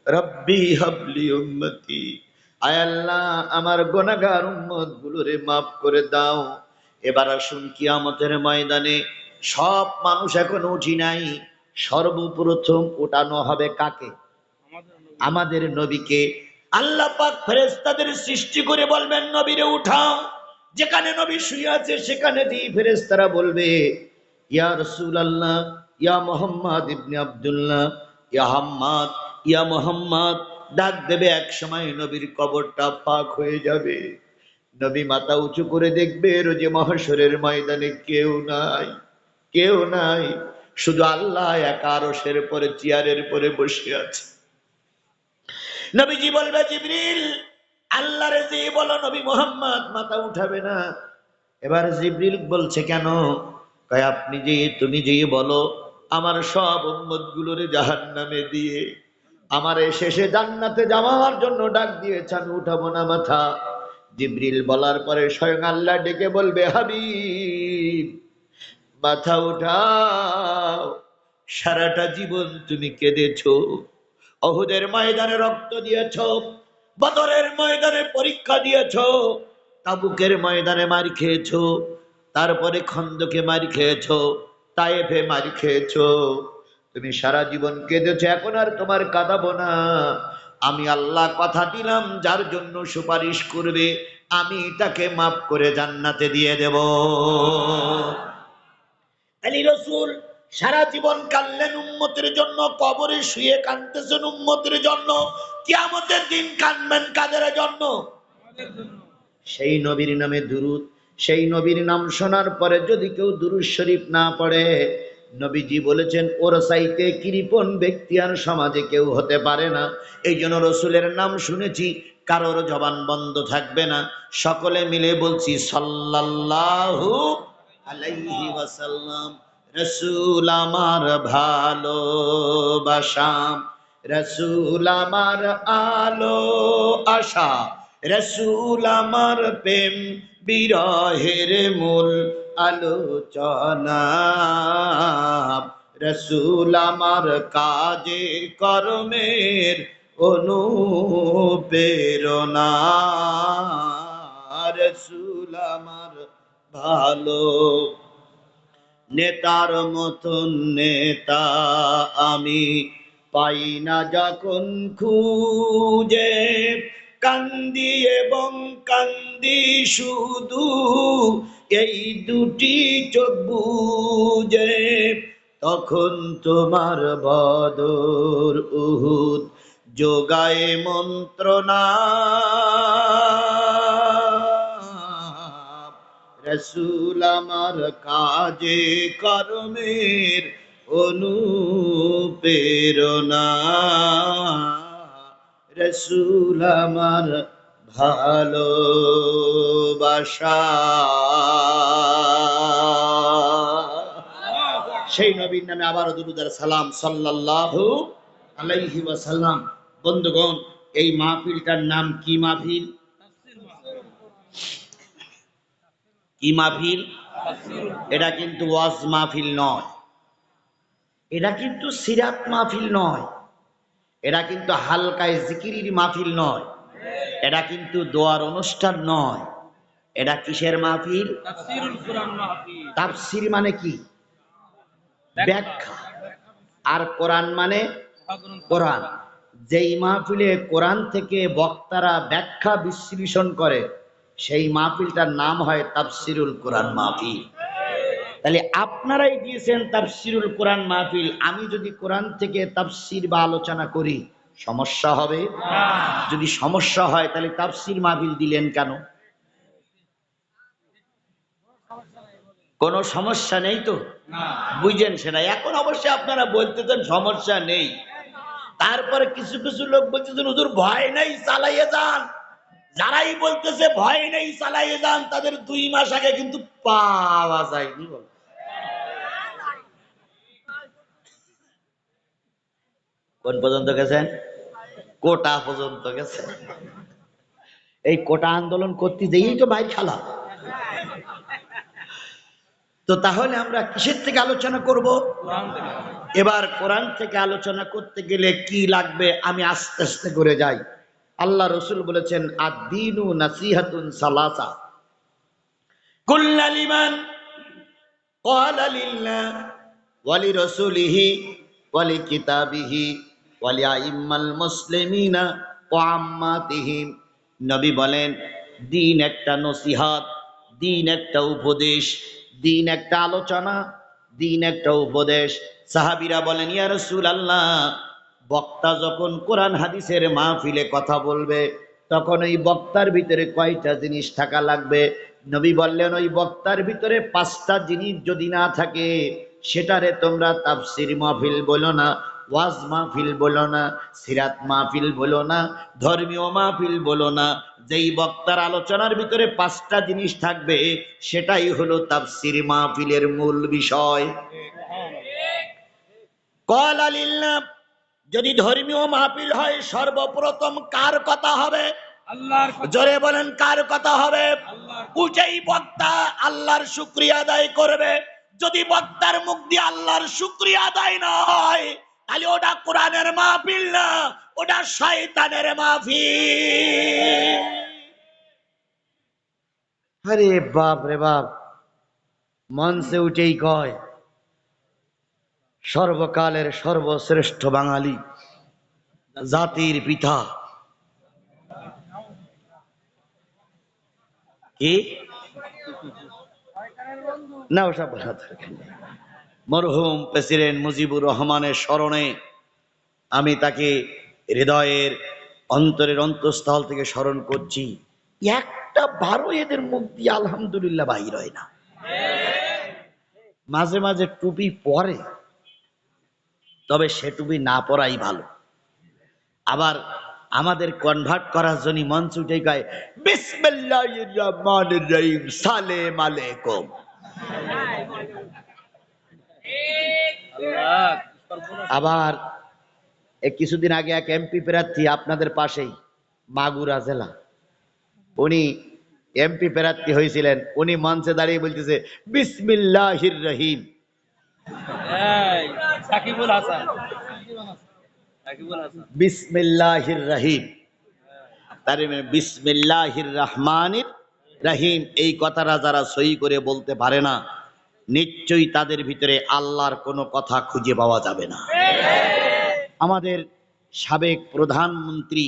রব্বি হাবলি উম্মতি, আয় আল্লাহ, আমার গুনাহগার উম্মত গুলোরে মাফ করে দাও। এবার আসুন কিয়ামতের ময়দানে সব মানুষ এখন উঠি নাই, সর্বপ্রথম উঠানো হবে কাকে? আমাদের নবীকে। আল্লাহ পাক ফেরেশতাদের সৃষ্টি করে বলবেন, নবীরে উঠাও। যেখানে নবী শুয়ে আছে সেখানে দিয়ে ফেরেশতারা বলবে, ইয়া রাসূলুল্লাহ, ইয়া মুহাম্মদ ইবনে আব্দুল্লাহ, ইয়া হাম্মাদ, ইয়া মুহাম্মদ, ডাক দেবে। এক সময় নবীর কবরটা পাক হয়ে যাবে, নবী মাথা উঁচু করে দেখবে, রোজে মহশরের ময়দানে কেউ নাই, কেউ নাই, শুধু আল্লাহ একা আরশের পরে চেয়ারের পরে বসে আছে। নবীজি বলবে, জিবরিল, আল্লাহরে যে বলো নবী মুহাম্মদ মাথা উঠাবে না। এবার জিবরিল বলছে, কেন? কয়, আপনি যে, তুমি যে বলো আমার সব উম্মত গুলোরে জাহান্নামে দিয়ে আমারে শেষে জান্নাতে যাওয়ার জন্য ডাক দিয়েছে, আমি উঠাবো না মাথা। জিবরিল বলার পরে স্বয়ং আল্লাহ ডেকে বলবে, হাবিব, মাথা উঠাও। সারাটা জীবন তুমি কেঁদেছো, অহুদের ময়দানে রক্ত দিয়েছ, বদরের ময়দানে পরীক্ষা দিয়েছ, তাবুকের ময়দানে মার খেয়েছ, তারপরে খন্দকে মার খেয়েছ, তায়েফে মার খেয়েছ, তুমি সারা জীবন কেঁদেছো, এখন আর তোমার কাঁদাবো না। আমি আল্লাহ কথা দিলাম, যার জন্য সুপারিশ করবে আমি তাকে মাফ করে জান্নাতে দিয়ে দেব। আলী রাসূল সারা জীবন কাঁদলেন উম্মতের জন্য, কবরে শুয়ে কাঁদতেছেন উম্মতের জন্য, কিয়ামতের দিন কাঁদবেন কাদের জন্য? সেই নবীর নামে দুরূদ, সেই নবীর নাম শোনার পরে যদি কেউ দুরূদ শরীফ না পড়ে, নবীজি বলেছেন ওর চাইতে কৃপণ ব্যক্তি আর সমাজে কেউ হতে পারে না। এই জন্য রসুলের নাম শুনেছি কারোর জবান বন্ধ থাকবে না, সকলে মিলে বলছি সাল্লাল্লাহু আলাইহি ওয়াসাল্লাম। রসুল আমার ভালোবাসা, রসুল আমার আলো আশা, রসুল আমার প্রেম বিরহের মূল আলোচনা, রসুল আমার কাজে কর্মের অনুপ্রেরণা, রসুল আমার ভালো। নেতার মতন নেতা আমি পাই না যখন খুঁজে, কান্দি এবং কান্দি শুধু এই দুটি চোখ বুজে। তখন তোমার বদর উহুদ যোগায় মন্ত্রণা, রসুল আমার কাজে কর্মের অনুপ্রেরণা, রসুল আমার ভালোবাসা। সেই নবীর নামে আবারও দুরূদ আর সালাম সাল্লাল্লাহু আলাইহি ওয়াসাল্লাম। বন্ধুগণ, এই মাহফিলটার নাম কি মাহফিল? কি মাহফিল? এটা কিন্তু ওয়াজ মাহফিল নয়, এটা কিন্তু সিরাত মাহফিল নয়, এটা কিন্তু হালকায় জিকিরির মাহফিল নয়, এটা কিন্তু দোয়ার অনুষ্ঠান নয়। এটা কিসের মাহফিল? তাফসীরুল কুরআন মাহফিল। তাফসীর মানে কি? ব্যাখ্যা। আর কোরআন মানে কোরআন। যেই মাহফিলে কোরআন থেকে বক্তারা ব্যাখ্যা বিশ্লেষণ করে সেই মাহফিলটার নাম হয় তাফসীরুল কোরআন মাহফিল। তাহলে আপনারাই দিয়েছেন তাফসীরুল কোরআন মাহফিল, আমি যদি কোরআন থেকে তাফসীর বা আলোচনা করি সমস্যা হবে? যদি সমস্যা হয় তাহলে তাফসীর মাহফিল দিলেন কেন? কোনো সমস্যা নেই তো? বুঝেন সেটা। এখন অবশ্যই আপনারা বলতেছেন সমস্যা নেই, তারপরে কিছু কিছু লোক বলতেছেন হুজুর ভয় নেই চালাইয়ে যান। যারাই বলতেছে ভয় নেই চালাইয়ে যান তাদের 2 মাস আগে কিন্তু পাওয়া যায়নি। বল কোন পর্যন্ত গেছেন? কোটা পর্যন্ত গেছে। এই কোটা আন্দোলন করতে যেই তো ভাই খেলা। তো তাহলে আমরা কিসের থেকে আলোচনা করব? এবার কোরআন থেকে আলোচনা করতে গেলে কি লাগবে আমি আস্তে আস্তে করে যাই। আল্লাহ রসুল বলেছেন আদ-দীনু নাসিহাতুন সালাসা কুল্লা লিমান ক্বালা লিল্লাহ ওয়া লিরাসূলিহি ওয়া লিকিতাবিহি ওয়া লিআইম্মাল মুসলিমিনা ওয়া আম্মাতিহিম। নবী বলেন দ্বীন একটা নসিহত, দ্বীন একটা উপদেশ, দ্বীন একটা আলোচনা, দ্বীন একটা উপদেশ। সাহাবীরা বলেন ইয়া রাসূলুল্লাহ, বক্তা যখন কোরআন হাদিসের মাহফিলে কথা বলবে তখন ওই বক্তার ভিতরে কয়টা জিনিস থাকা লাগবে? নবী বললেন ওই বক্তার ভিতরে 5টা জিনিস যদি না থাকে সেটারে তোমরা তাফসীর মাহফিল বলো না, ওয়াজ মাহফিল বলো না, সিরাত মাহফিল বলো না, ধর্মীয় মাহফিল বলো না। যেই বক্তার আলোচনার ভিতরে 5টা জিনিস থাকবে সেটাই হলো তাফসীর মাহফিলের মূল বিষয়। ক্বালা লিল্লাহ, যদি ধর্মীয় মাহফিল হয় সর্বপ্রথম কার কথা হবে? আল্লাহর। জোরে বলেন কার কথা হবে? যেই বক্তা আল্লাহর শুকরিয়া আদায় করবে, যদি বক্তার মুখ দিয়ে আল্লাহর শুকরিয়া আদায় না হয় তাহলে ওটা কোরআনের মাহফিল না, ওটা শয়তানের মাহফিল। আরে বাপ রে বাপ, মঞ্চে উঠেই কয় সর্বকালের সর্বশ্রেষ্ঠ বাঙালি, জাতির পিতা। কি না ওসব বলা দরকার নেই। মরহুম প্রেসিডেন্ট মুজিবুর রহমানের স্মরণে আমি তাকে হৃদয়ের অন্তরের অন্তঃস্থল থেকে স্মরণ করছি। একটা বারো এদের মুখ দিয়ে আলহামদুলিল্লাহ বাহির হয় না। মাঝে মাঝে টুপি পরে, তবে সে টুপি না পরাই ভালো। আবার আমাদের কনভার্ট করার জন্য মঞ্চ উঠে গায় বিসমিল্লাহির রহমানির রহিম সালেম আলাইকুম। আবার কিছুদিন আগে এক এমপি প্রার্থী আপনাদের পাশেই মাগুরা জেলা, উনি এমপি প্রার্থী হয়েছিলেন, উনি মঞ্চে দাঁড়িয়ে বলতেছে বিসমিল্লাহির রহিম। সাকিবুল হাসান, বিসমিল্লাহির রহিম, তার মানে বিসমিল্লাহির রহমানির রাহিম এই কথাটা যারা সহি করে বলতে পারে না, নিশ্চয়ই তাদের ভিতরে আল্লাহর কোনো কথা খুঁজে পাওয়া যাবে না। আমাদের সাবেক প্রধানমন্ত্রী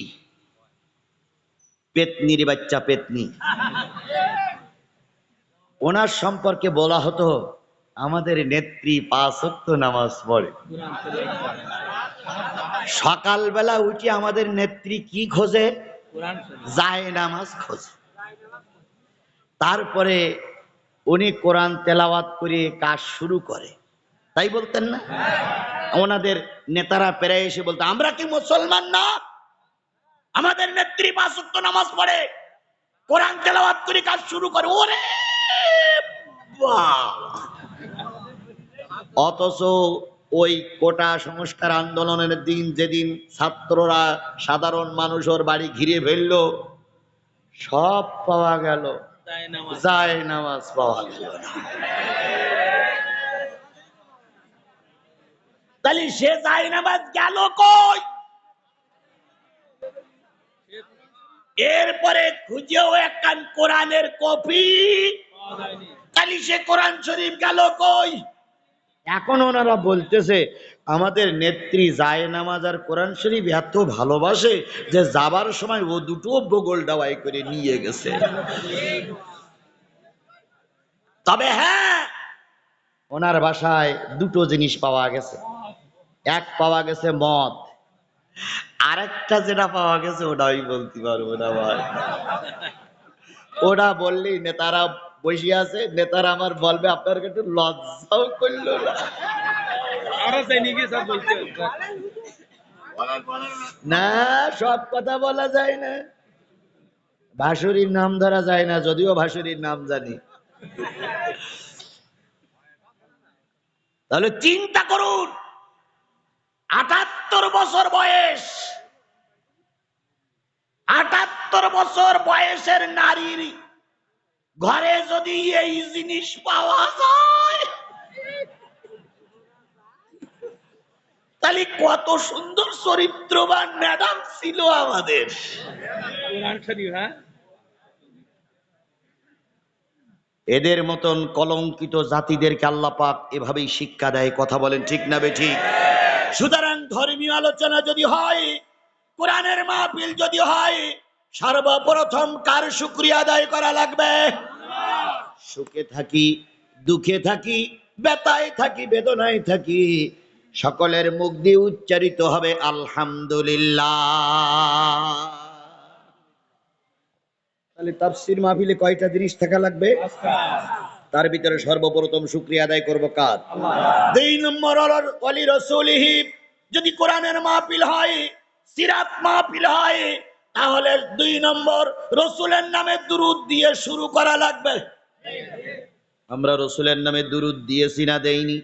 পেতনির বাচ্চা পেতনি, ওনার সম্পর্কে বলা হতো আমাদের নেত্রী 5 ওয়াক্ত নামাজ পড়ে। সকালবেলা উঠে আমাদের নেত্রী কি খোঁজে? যায় নামাজ খোঁজে। তারপরে উনি কোরআন তেলাওয়াত করে কাজ শুরু করে, তাই বলতেন না? ওনাদের নেতারা প্রায় এসে বলতো, আমরা কি মুসলমান না? আমাদের নেত্রী 5 ওয়াক্ত নামাজ পড়ে, কোরআন তেলাওয়াত করে কাজ শুরু করে। ওরে বাহ! অথচ ওই কোটা সংস্কার আন্দোলনের দিন, যেদিন ছাত্ররা সাধারণ মানুষের বাড়ি ঘিরে ফেলল, সব পাওয়া গেল, যায় নামাজ পাওয়া গেল না। তাহলে সে যায় নামাজ গেল কই? এরপরে খুঁজেও একখান কোরআনের কপি, তাহলে সে কোরআন শরীফ গেল কই? এখন ওনারা বলতেছে আমাদের নেত্রী যায় নামাজ আর কোরআন শরীফ এত ভালোবাসে যে যাবার সময় ও দুটো বগল ডাওয়াই করে নিয়ে গেছে। তবে হ্যাঁ, ওনার বাসায় দুটো জিনিস পাওয়া গেছে। এক পাওয়া গেছে মদ, আরেকটা যেটা পাওয়া গেছে ওটা আমি বলতে পারবো না ভাই। ওটা বললেই নেতারা বসে আছে, নেতারা আমার বলবে আপনার একটু লজ্জাও করলো না। না, সব কথা বলা যায় না, ভাসুরীর নাম ধরা যায় না, যদিও ভাসুরীর নাম জানি। তাহলে চিন্তা করুন, 78 বছর বয়স, 78 বছর বয়সের নারীর ঘরে যদি এই জিনিস পাওয়া যায়, তাহলে কত সুন্দর চরিত্রবান ম্যাডাম ছিল আমাদের। এদের মতন কলঙ্কিত জাতিদেরকে আল্লাহ পাক এভাবেই শিক্ষা দেয়। কথা বলেন ঠিক না বেঠিক? সুতরাং ধর্মীয় আলোচনা যদি হয়, কোরআনের মাহফিল যদি হয়, সর্বপ্রথম কার শুকরিয়া আদায় করা লাগবে? সুখে থাকি, দুঃখে থাকি, ব্যথায় থাকি, বেদনায় থাকি, সকলের মুখ দিয়ে উচ্চারিত হবে আলহামদুলিল্লাহ। তাহলে তাফসীর মাহফিলে কয়টা জিনিস থাকা লাগবে? তার ভিতরে সর্বপ্রথম শুকরিয়া আদায় করব কার? আল্লাহ। 2 নম্বর ওয়ালি রাসূলিহি, যদি কোরআনের মাহফিল হয়, সিরাত মাহফিল হয়, তাহলে 2 নম্বর রাসূলের নামে দুরূদ দিয়ে শুরু করা লাগবে। আমরা রাসূলের নামে দুরূদ দিয়েছি না দেইনি?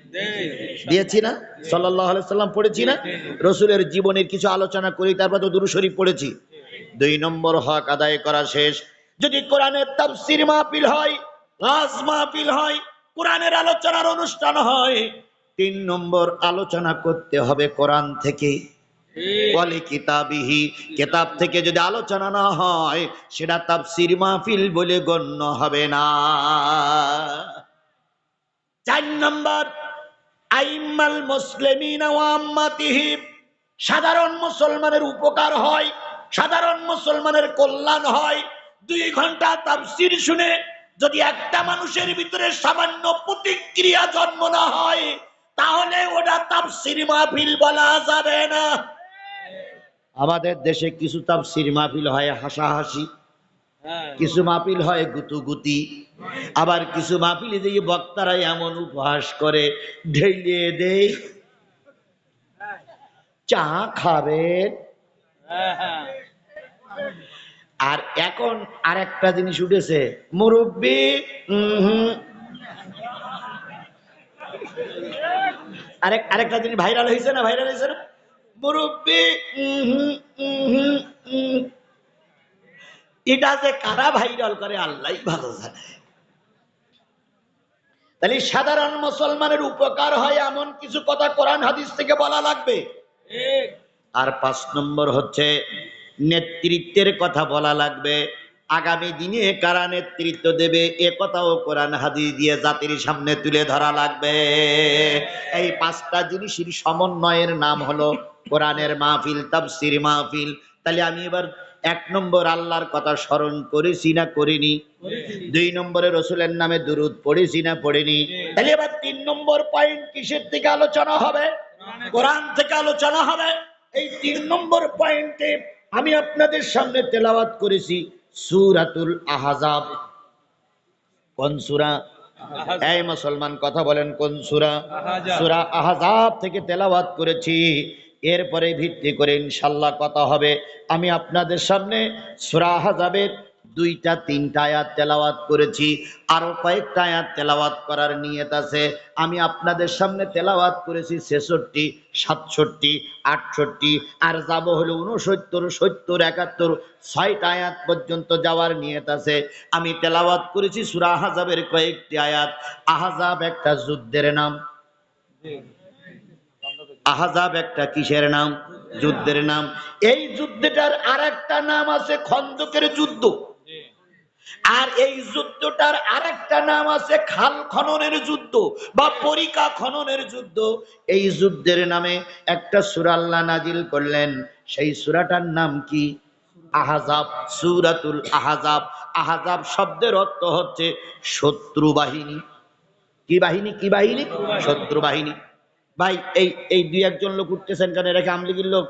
দিয়েছি না? সাল্লাল্লাহু আলাইহি সাল্লাম পড়েছি না? রাসূলের জীবনের কিছু আলোচনা করি, তারপর তো দুরূদ শরীফ পড়েছি। 2 নম্বর হক আদায় করা শেষ। যদি কোরআনের তাফসীর মাহফিল হয়, ওয়াজ মাহফিল হয়, কোরআনের আলোচনার অনুষ্ঠান হয়, 3 নম্বর আলোচনা করতে হবে কোরআন থেকে। ওয়ালি কিতাবিহি, কিতাব থেকে যদি আলোচনা না হয়, সেটা তাফসীর মাহফিল বলে গণ্য হবে না। 4 নম্বর আইম্মাল মুসলিমিনা ওয়া আম্মাতিহি, সাধারণ মুসলমানের উপকার হয়, সাধারণ মুসলমানের কল্যাণ হয়। 2 ঘন্টা তাফসীর শুনে যদি একটা মানুষের ভিতরে সামান্য প্রতিক্রিয়া জন্ম না হয়, তাহলে ওটা তাফসীর মাহফিল বলা যাবে না। আমাদের দেশে কিছু তাফসীর মাহফিল হয় হাসাহাসি, কিছু মাহফিল হয় গুতুগুতি, আবার কিছু মাহফিলে যে বক্তারা এমন উপহাস করে, ঢেলে দেয় চা খাবেন। আর এখন আরেকটা জিনিস উঠেছে, মুরব্বি আরেকটা জিনিস ভাইরাল হয়েছে না? ভাইরাল হয়েছে না? মুরব্বি এটা যে কারা ভাইরাল করে আল্লাহই ভালো জানে। তাহলে সাধারণ মুসলমানের উপকার হয় এমন কিছু কথা কোরআন হাদিস থেকে বলা লাগবে। আর 5 নম্বর হচ্ছে নেতৃত্বের কথা বলা লাগবে। আগামী দিনে কারা নেতৃত্ব দেবে এ কথাও কোরআন হাদিস দিয়ে জাতির সামনে তুলে ধরা লাগবে। এই পাঁচটা জিনিসের সমন্বয়ের নাম হলো কোরআনের মাহফিল, তাফসীর মাহফিল। তাহলে আমি এবার 1 নম্বর আল্লাহর কথা স্মরণ করেছি না করিনি? 2 নম্বরে রসুলের নামে দুরূদ পড়েছি না পড়িনি? তাহলে এবার 3 নম্বর পয়েন্ট কিসের থেকে আলোচনা হবে? কোরআন থেকে আলোচনা হবে। এই 3 নম্বর পয়েন্টে আমি আপনাদের সামনে তেলাওয়াত করেছি সূরাতুল আহজাব। কোন সূরা? এই মুসলমান কথা বলেন, কোন সূরা? সূরা আহজাব থেকে তেলাওয়াত করেছি। এরপরে ভিত্তি করে ইনশাআল্লাহ কথা হবে। আমি আপনাদের সামনে সূরা আহজাবের 2টা 3টা আয়াত তেলাওয়াত করেছি, আরো কয়েকটা আয়াত তেলাওয়াত করার নিয়ত আছে। আমি আপনাদের সামনে তেলাওয়াত করেছি 66, 67, 68, আর যাব হলো 69, 70, 71, 6টা আয়াত পর্যন্ত যাওয়ার নিয়ত আছে। আমি তেলাওয়াত করেছি সূরা আহজাবের কয়েকটি আয়াত। আহজাব একটা যুদ্ধের নাম। আহজাব একটা কিসের নাম? যুদ্ধের নাম। এই যুদ্ধটার আরেকটা নাম আছে খন্দকের যুদ্ধ। আর এই যুদ্ধটার আরেকটা নাম আছে খাল খননের যুদ্ধ বা পরিখা খননের যুদ্ধ। এই যুদ্ধের নামে একটা সূরা আল্লাহ নাজিল করলেন। সেই সূরাটার নাম কি? আহজাব, সূরাতুল আহজাব। আহজাব শব্দের অর্থ হচ্ছে শত্রু বাহিনী। কি বাহিনী? কি বাহিনী? শত্রু বাহিনী। ভাই এই 2-1 লোক উঠতেছেন কেন? রেখে আমলিগির লোক।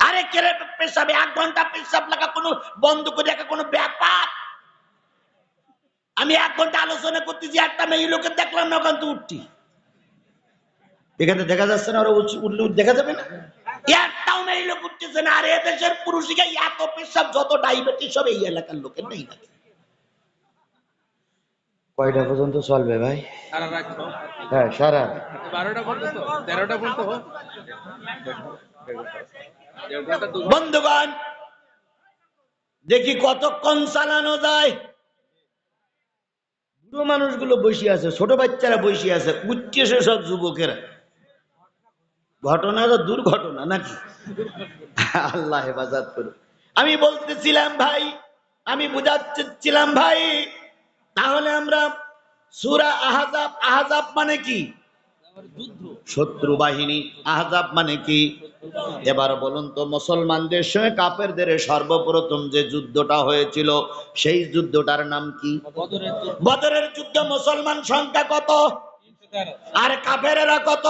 আরে কেরে পেশাবে 1 ঘন্টা পেশাব লাগা কোনো বন্ধ করে রাখা কোনো ব্যাপার? আমি 1 ঘন্টা আলোচনা করতেছি, একটা মেয়ে লোকের দেখলাম না, ওখান থেকে উঠছি। এখানে দেখা যাচ্ছে না? ওরা উঠলে দেখা যাবে না? একটাও মেয়ে লোক উঠতেছে না। আর এদেশের পুরুষিকা এত পেশাব, যত ডায়াবেটিস সব এই এলাকার লোকের নেই নাকি? কয়টা পর্যন্ত চলবে ভাই? হ্যাঁ, সারা 12টা পর্যন্ত, 13টা পর্যন্ত। বন্ধুগণ, দেখি কতক্ষণ চালানো যায়। বুড়ো মানুষগুলো বসে আছে, ছোট বাচ্চারা বসে আছে, উঠছে সব যুবকেরা। ঘটনা তো দুর্ঘটনা নাকি? আল্লাহ হেফাজত করুন। আমি বলতেছিলাম ভাই, আমি বুঝাচ্ছিলাম ভাই, তাহলে আমরা সূরা আহজাব, আহজাব মানে কি? শত্রু বাহিনী। আহজাব মানে কি? এবার বলুন তো, মুসলমানদের সঙ্গে কাফেরদের সর্বপ্রথম যে যুদ্ধটা হয়েছিল সেই যুদ্ধটার নাম কি? বদরের যুদ্ধ। মুসলমান সংখ্যা কত? আর কাফেরেরা কত?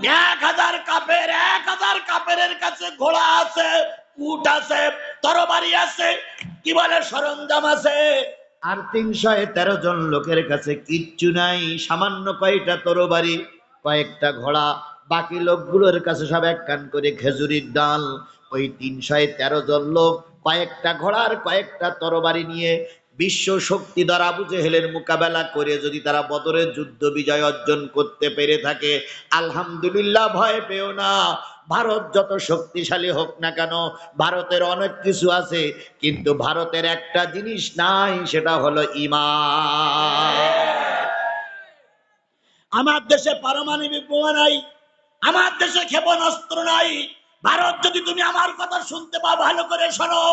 1000 কাফের। 1000 কাফেরের কাছে ঘোড়া আছে, উট আছে, তরবারি আছে, কি বলে সরঞ্জাম আছে। আর 313 জন লোকের কাছে কিচ্ছু নাই, সামান্য কয়টা তরবারি, কয়েকটা ঘোড়া। বাকি লোকগুলোর কাছে সব 1 কান করে খেজুরির ডাল। ওই 313 জন লোক কয়েকটা ঘোড়ার কয়েকটা তরবারি নিয়ে বিশ্ব শক্তিধর আবু জেহেলের মোকাবেলা করে যদি তারা বদরের যুদ্ধ বিজয় অর্জন করতে পেরে থাকে, আলহামদুলিল্লাহ, ভয় পেও না। ভারত যত শক্তিশালী হোক না কেন, ভারতের অনেক কিছু আছে, কিন্তু ভারতের একটা জিনিস নাই, সেটা হলো ঈমান। আমার দেশে পারমাণবিক বোমা নাই, আমার দেশে ক্ষেপণাস্ত্র নাই। ভারত, যদি তুমি আমার কথা শুনতে পাও, ভালো করে শোনো।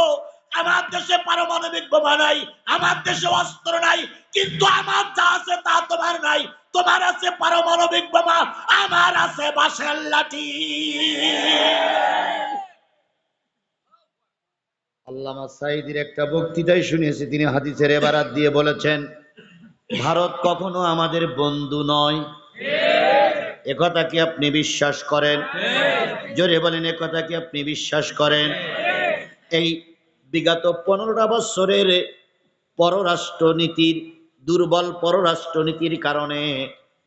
আমার দেশে পারমাণবিক বোমা নাই, আমার দেশে অস্ত্র নাই, কিন্তু আমার যা আছে তা তোমার নাই। তোমার আছে পারমাণবিক বোমা, আমার আছে বাঁশের লাঠি। আল্লামা সাঈদীর একটা বক্তৃতায় শুনেছি, তিনি হাদিসের এবারাত দিয়ে বলেছেন, ভারত কখনো আমাদের বন্ধু নয়। একথা কি আপনি বিশ্বাস করেন? জোরে বলেন, একথা কি আপনি বিশ্বাস করেন? এই বিগত 15টা বছরের পররাষ্ট্রনীতির, দুর্বল পররাষ্ট্রনীতির কারণে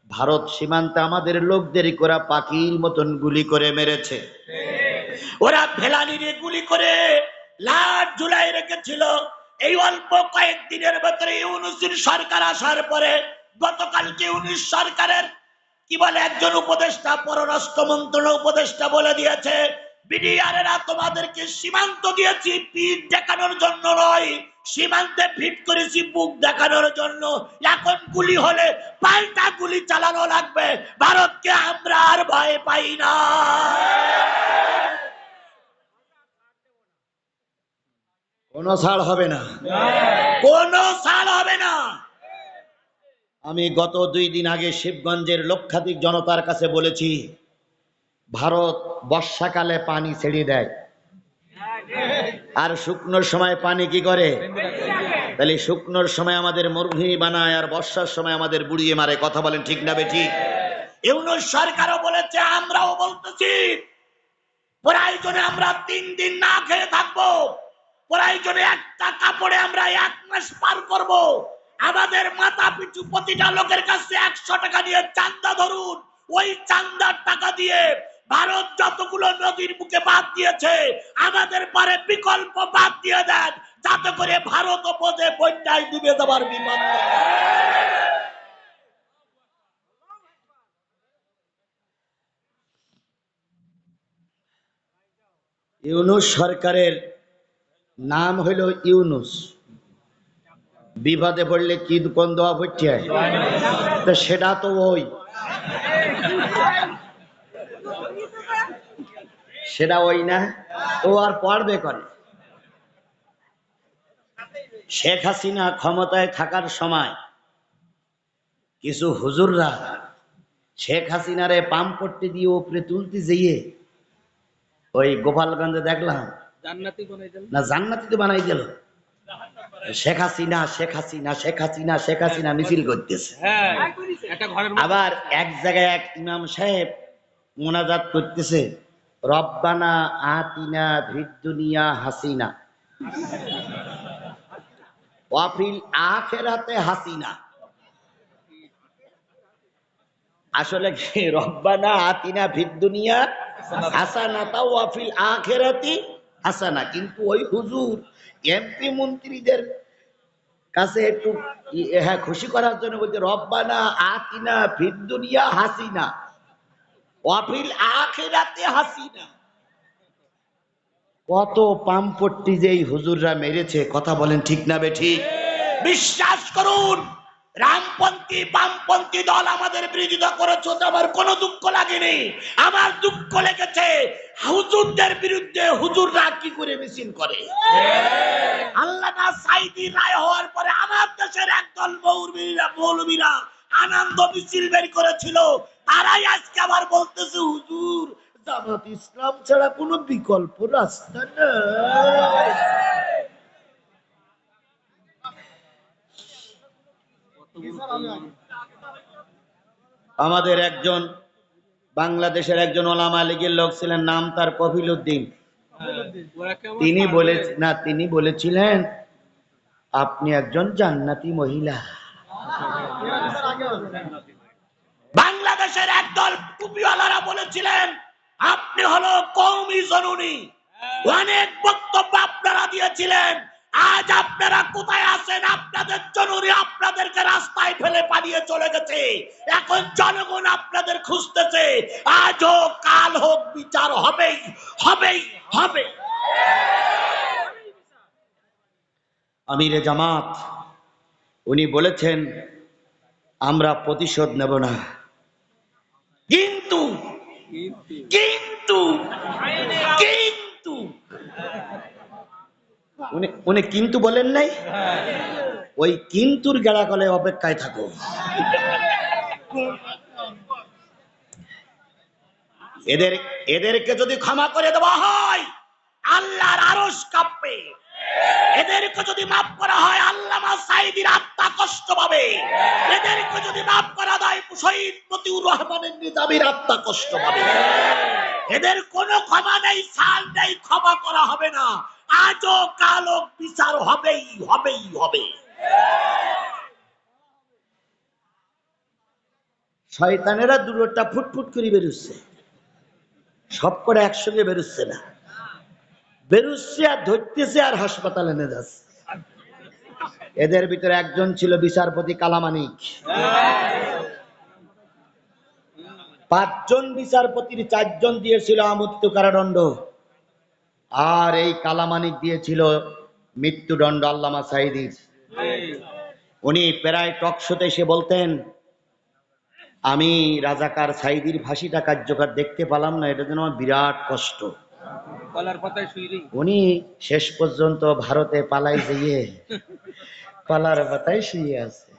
ভারত সীমান্তে আমাদের লোকদের ওরা পাখির মতন গুলি করে মেরেছে। ওরা ফেলানিরে গুলি করে লাট ঝুলাই রেখেছিল। এই অল্প কয়েকদিনের ভেতরে ইউনূসের সরকার আসার পরে, গতকালকে ইউনূস সরকারের কি বলে একজন উপদেষ্টা, পররাষ্ট্র মন্ত্রণালয় উপদেষ্টা বলে দিয়েছে, বিডিআরেরা তোমাদেরকে সীমান্ত দিয়েছি পিঠ দেখানোর জন্য নয়, সীমান্তে ফিট করেছি বুক দেখানোর জন্য। এখন গুলি হলে পাল্টা গুলি চালানো লাগবে। ভারতকে আমরা আর ভয় পাই না। কোনো ছাড় হবে না, কোনো ছাড় হবে না। আমি গত 2 দিন আগে শিবগঞ্জের লক্ষাধিক জনতার কাছে বলেছি, ভারত বর্ষাকালে পানি ছেড়ে দেয় আর শুকনোর সময় পানি কি করে? তাহলে শুকনোর সময় আমাদের মরুভূমি বানায় আর বর্ষার সময় আমাদের বুড়িয়ে মারে। কথা বলেন ঠিক না বেঠিক? ইউনূস সরকারও বলেছে, আমরাও বলতেছি, প্রয়োজনে আমরা 3 দিন না খেয়ে থাকবো, প্রয়োজনে একটা কাপড়ে আমরা 1 মাস পার করব। আমাদের মাথা পিছু প্রতিটা লোকের কাছে 100 টাকা দিয়ে চান্দা ধরুন। ওই চান্দার টাকা দিয়ে ভারত যতগুলো নদীর মুখে বাঁধ দিয়েছে, আমাদের পারে বিকল্প বাঁধ দিয়ে দেন, যাতে করে ভারত পদে বন্যায় ডুবে যাবার বিপদ। ইউনূস সরকারের নাম হইল ইউনূস, বিপদে পড়লে কি কোন দোয়া পড়তে হয়? তো সেটা তো ওই, সেটা ওই না, ও আর পড়বে করে। শেখ হাসিনা ক্ষমতায় থাকার সময় কিছু হুজুররা শেখ হাসিনারে পাম্পট্টি দিয়ে উপরে তুলতে যেয়ে ওই গোপালগঞ্জে দেখলাম না, জান্নাতি তো বানাই দিল। শেখ হাসিনা, শেখ হাসিনা, শেখ হাসিনা, শেখ হাসিনা মিছিল করতেছে। আবার এক জায়গায় এক ইমাম সাহেব মোনাজাত করতেছে, রব্বানা আতিনা ফিদ দুনিয়া হাসিনা ওয়া ফিল আখিরাতে হাসিনা। আসলে কি রব্বানা আতিনা ফিদ দুনিয়া হাসানাতা ওয়া ফিল আখিরাতি হাসানা, কিন্তু ওই হুজুর এমপি মন্ত্রীদের কাছে একটু হ্যাঁ খুশি করার জন্য বলছে রব্বানা আতিনা ফিদ দুনিয়া হাসিনা ওয়া ফিল আখিরাতি হাসিনা। কত পাম্পট্টি যে এই হুজুররা মেরেছে। কথা বলেন ঠিক না বেঠিক? বিশ্বাস করুন, রামপন্থী বামপন্থী দল আমাদের বিরোধিতা করেছে, আমার কোনো দুঃখ লাগেনি। আমার দুঃখ লেগেছে হুজুরদের বিরুদ্ধে হুজুররা কি করে মিছিল করে। আল্লামা সাঈদী রায় হওয়ার পরে আমার দেশের একদল মৌলবীরা আনন্দ মিছিল বের করেছিল, তারাই আজকে আবার বলতেছে হুজুর জামাত ইসলাম ছাড়া কোনো বিকল্প রাস্তা নাই। আমাদের একজন বাংলাদেশের একজন ওলামা লীগের লোক ছিলেন, নাম তার কফিল উদ্দিন। তিনি বলেছিলেন আপনি একজন জান্নাতি মহিলা। বাংলাদেশের একদল টুপিওয়ালারা বলেছিলেন আপনি হলো কওমি জননী। অনেক বক্তব্য আপনারা দিয়েছিলেন। আজ আপনারা কোথায় আছেন? আপনাদের জননী আপনাদেরকে রাস্তায় ফেলে পালিয়ে চলে গেছে। এখন জনগণ আপনাদের খুঁজতেছে। আজ হোক কাল হোক বিচার হবেই হবেই হবে। আমিরে জামাত উনি বলেছেন আমরা প্রতিশোধ নেব না, কিন্তু কিন্তু কিন্তু উনি কিন্তু বলেন নাই, ওই কিন্তুর গেড়া কলে অপেক্ষায় থাকো। এদেরকে যদি ক্ষমা করে দেওয়া হয় আল্লাহর আরশ কাঁপবে। এদেরকে যদি মাফ করা হয় আল্লামা সাঈদীর আত্মা কষ্ট পাবে। এদেরকে যদি মাফ করা হয় শহীদ মতিউর রহমানের নিজামীর আত্মা কষ্ট পাবে। এদের কোনো ক্ষমা নেই, ছাড় নেই, ক্ষমা করা হবে না। আজও কালও বিচার হবেই হবেই হবে। শয়তানেরা দুটোটা ফুটফুট করে বেরোচ্ছে, সব করে একসঙ্গে বেরোচ্ছে না, বেরোচ্ছে আর ধরতেছে আর হাসপাতালে নিয়ে যাচ্ছে। এদের ভিতরে একজন ছিল বিচারপতি কালামানিক। 5 জন বিচারপতির 4 জন দিয়েছিল আমৃত্যু কারাদণ্ড, আর এই কালামানিক দিয়েছিল মৃত্যুদণ্ড আল্লামা সাঈদীর। উনি প্রায় টক শোতে এসে বলতেন আমি রাজাকার সাঈদীর ফাঁসিটা কার্যকর দেখতে পেলাম না, এটা যেন আমার বিরাট কষ্ট। উনি শেষ পর্যন্ত ভারতে পালাই যেয়ে কলার পাতায় শুয়ে আছে।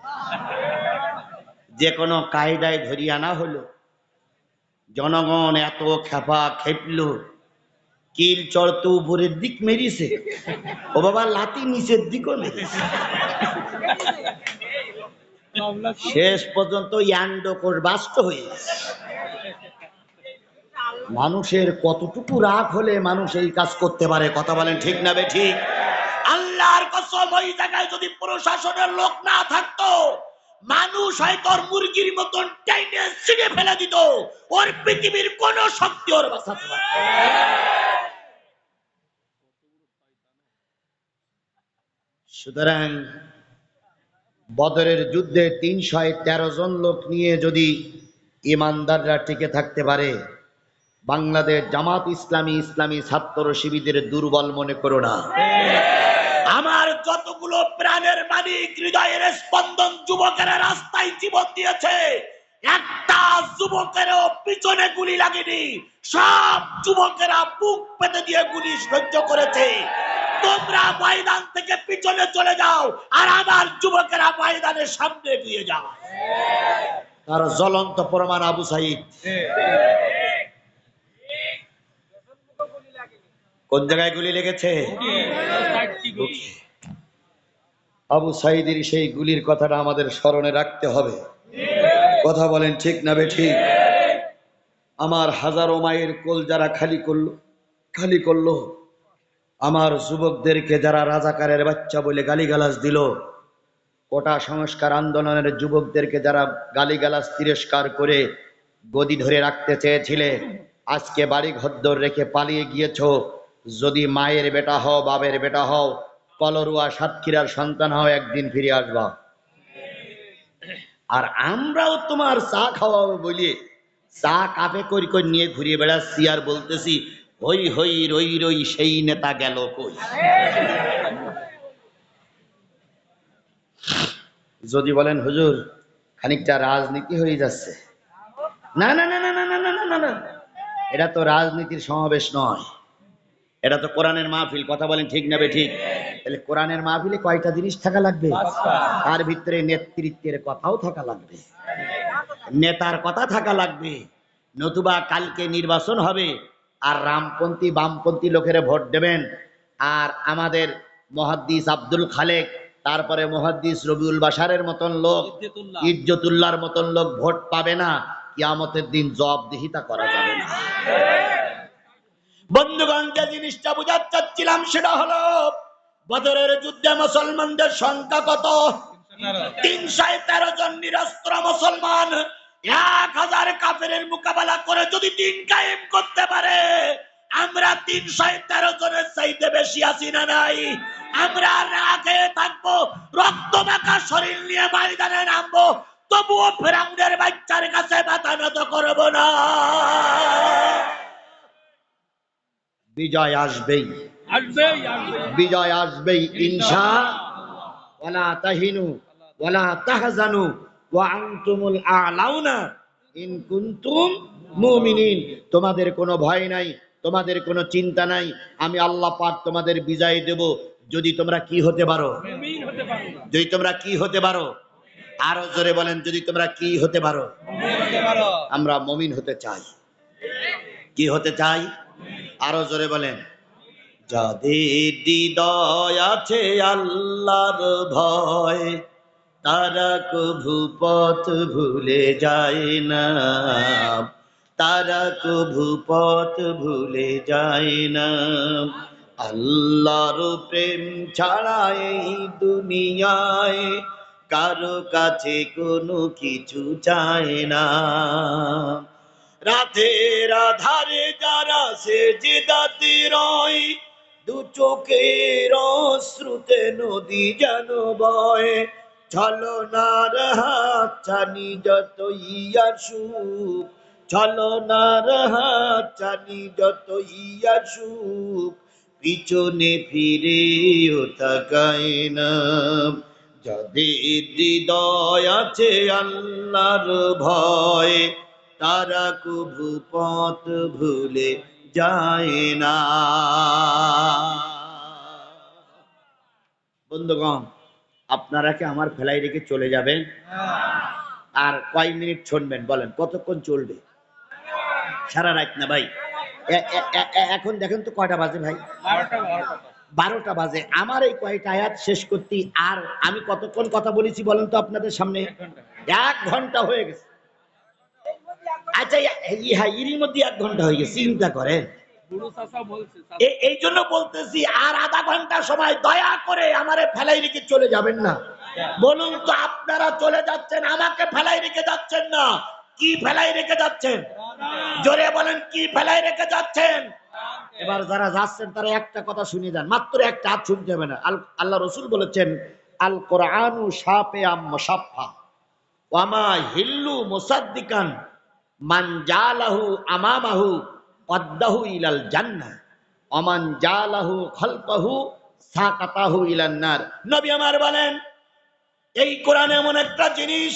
যে কোনো কায়দায় ধরিয়ে আনা হলো, জনগণ এত খেপা খেপল, কিল চড়তো উপরের দিক মেরিছে, ও বাবা লাতি নিচের দিকও মেরিছে। শেষ পর্যন্ত ইয়ান্ডকোর বাস্ত হয়েছে। মানুষের কতটুকু রাগ হলে মানুষ এই কাজ করতে পারে? কথা বলেন ঠিক না বে ঠিক? আল্লাহর কসম, ওই জায়গায় যদি প্রশাসনের লোক না থাকতো, মানুষ হয়তো মুরগির মতন টাইনে ছিঁড়ে ফেলে দিত, ওর পৃথিবীর কোন শক্তি ওর বাঁচাতে পারত না। সুতরাং বদরের যুদ্ধে ৩১৩ জন লোক নিয়ে যদি ইমানদাররা টিকে থাকতে পারে, বাংলাদেশ জামাত ইসলামী ইসলামী ছাত্র শিবিরের দুর্বল মনে করো না। আমার যতগুলো প্রাণের মালিক, হৃদয়ের স্পন্দন যুবকেরা রাস্তায় জীবন দিয়েছে, একটা যুবকেরও পিছনে গুলি লাগেনি, সব যুবকেরা বুক পেতে দিয়ে গুলি সহ্য করেছে। তোমরা ময়দান থেকে পিছনে চলে যাও, আর আমার যুবকেরা ময়দানের সামনে দিয়ে যাও। তার জ্বলন্ত প্রমাণ আবু সাইদ। কোন জায়গায় গুলি লেগেছে? আবু সাইদের সেই গুলির কথাটা আমাদের স্মরণে রাখতে হবে। কথা বলেন ঠিক না বে ঠিক? আমার হাজারো মায়ের কোল যারা খালি করলো, আমার যুবকদেরকে যারা রাজাকারের বাচ্চা বলে গালিগালাজ দিল, কোটা সংস্কার আন্দোলনের যুবকদেরকে যারা গালিগালাজ তিরস্কার করে গদি ধরে রাখতে চেয়েছিলে, আজকে বাড়ি ঘরদোর রেখে পালিয়ে গিয়েছো। যদি মায়ের বেটা হও, বাবের বেটা হও, কলরুয়া সাতক্ষীরার সন্তান হও, একদিন ফিরে আসবা। আর আমরাও তোমার চা খাওয়াবো বলিয়ে চা কাপে করি করে নিয়ে ঘুরিয়ে বেড়াচ্ছি আর বলতেছি হই হই রই রই সেই নেতা গেল কই। যদি বলেন হুজুর খানিকটা রাজনীতি হয়ে যাচ্ছে, না না না না না না না না না, এটা তো রাজনীতির সমাবেশ নয়, এটা তো কোরআনের মাহফিল। কথা বলেন ঠিক না বে ঠিক? তাহলে কোরআনের মাহফিলে কয়টা জিনিস থাকা লাগবে? তার ভিতরে নেতৃত্বের কথাও থাকা লাগবে, নেতার কথা থাকা লাগবে। নতুবা কালকে নির্বাচন হবে আর রামপন্থী বামপন্থী লোকেরা ভোট দেবেন, আর আমাদের মুহাদ্দিস আব্দুল খালেক, তারপরে মুহাদ্দিস রবিউল বাশারের মতন লোক, ইজ্জতুল্লাহর মতন লোক ভোট পাবে না। কিয়ামতের দিন জবাবদিহিতা করা যাবে না। বন্ধুগণ, যে জিনিসটা বুঝাতে চাচ্ছিলাম সেটা হলো, বদরের যুদ্ধে মুসলমানদের সংখ্যা কত? ৩১৩ জন নিরস্ত্র মুসলমান ১০০০ কাফেরের মোকাবেলা করে যদি দিন কায়েম করতে পারে, আমরা ৩১৩ জনের চাইতে বেশি আছি না নাই? আমরা না খেয়ে থাকবো, রক্ত মাখা শরীর নিয়ে ময়দানে নামবো, তবুও ফেরাউনের বাচ্চার কাছে মাথা নত করব না। বিজয় আসবেই, বিজয় আসবেই ইনশাআল্লাহ। ওয়ালা তাহিনু ওয়ালা তাহজানু ওয়া আনতুমুল আ'লাউনা ইন কুনতুম মুমিনিন। তোমাদের কোনো ভয় নাই, তোমাদের কোনো চিন্তা নাই, আমি আল্লাহ পাক তোমাদের বিজয় দেব যদি তোমরা কি হতে পারো? যদি তোমরা কি হতে পারো? আরো জোরে বলেন, যদি তোমরা কি হতে পারো? আমরা মুমিন হতে চাই। কি হতে চাই? আরো জোরে বলেন। যাদের হৃদয় আছে আল্লাহর ভয়, তারা কভু পথ ভুলে যায় না, তারা কভু পথ ভুলে যায় না। আল্লাহর প্রেম ছাড়া এই দুনিয়ায় কারো কাছে কোনো কিছু চায় না। রাতের আধারে যারা সেজদাতে রয়, দু চোখের অশ্রুতে নদী যেন বয়, ছলনার হাত ছানি যতই আসুক, ছলনার হাত ছানি যতই আসুক, পিছনে ফিরেও তাকায় না। যাদের হৃদয় আছে আল্লাহর ভয়, তারা কভু পথ ভুলে যায় না। বন্ধুগণ, আপনারা কি আমার ফেলাই রেখে চলে যাবেন? আর কয় মিনিট শুনবেন বলেন, কতক্ষণ চলবে? সারা রাত না ভাই? এখন দেখেন তো কয়টা বাজে ভাই? 12টা বাজে। আমার এই কয়টা আয়াত শেষ করতে আর আমি কতক্ষণ কথা বলেছি বলেন তো আপনাদের সামনে? 1 ঘন্টা হয়ে গেছে। আচ্ছা, হ্যাঁ, এরই মধ্যে 1 ঘন্টা হয়ে গেছে, চিন্তা করেন। এই জন্য বলতেছি আর আধা ঘন্টা সময় দয়া করে আমারে ফেলাই রেখে চলে যাবেন না। বলুন তো, আপনারা চলে যাচ্ছেন, আমাকে ফেলাই রেখে যাচ্ছেন না। কি ফেলাই রেখে যাচ্ছেন? জোরে বলেন, কি ফেলাই রেখে যাচ্ছেন? এবার যারা যাচ্ছেন তারা একটা কথা শুনে যান, মাত্র একটা হাত শুনতে হবে না। আল্লাহ রসুল বলেছেন, আল কোরআনু শাফিআম মুসাফফা ওয়া মা হিল্লু মুসাদ্দিকান মান জালাহু আমামাহু ওয়াদ্দাহু ইলাল জান্নাহ ওয়া মান জালাহু খালফাহু সাকাতাহু ইলান নার। নবী আমার বলেন, এই কোরআন এমন একটা জিনিস,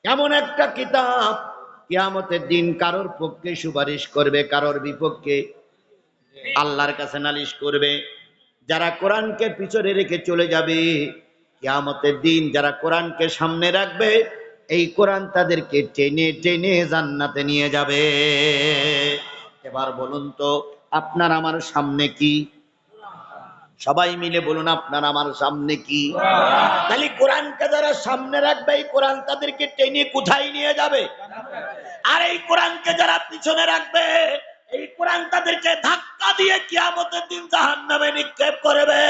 এমন একটা কিতাব, কিয়ামতের দিন কারোর পক্ষে সুপারিশ করবে, কারোর বিপক্ষে আল্লাহর কাছে নালিশ করবে। যারা কোরআনকে পিছনে রেখে চলে যাবে, কিয়ামতের দিন যারা কোরআনকে সামনে রাখবে, এই কোরআন তাদেরকে টেনে টেনে জান্নাতে নিয়ে যাবে। এবার বলুন তো, আপনার আমার সামনে কি? সবাই মিলে বলুন, আপনার আমার সামনে কি? তাহলে কোরআনকে যারা সামনে রাখবে, এই কোরআন তাদেরকে টেনে কোথায় নিয়ে যাবে? আর এই কোরআনকে যারা পিছনে রাখবে, এই কোরআন তাদেরকে ধাক্কা দিয়ে কিয়ামতের দিন জাহান্নামে নিক্ষেপ করবে।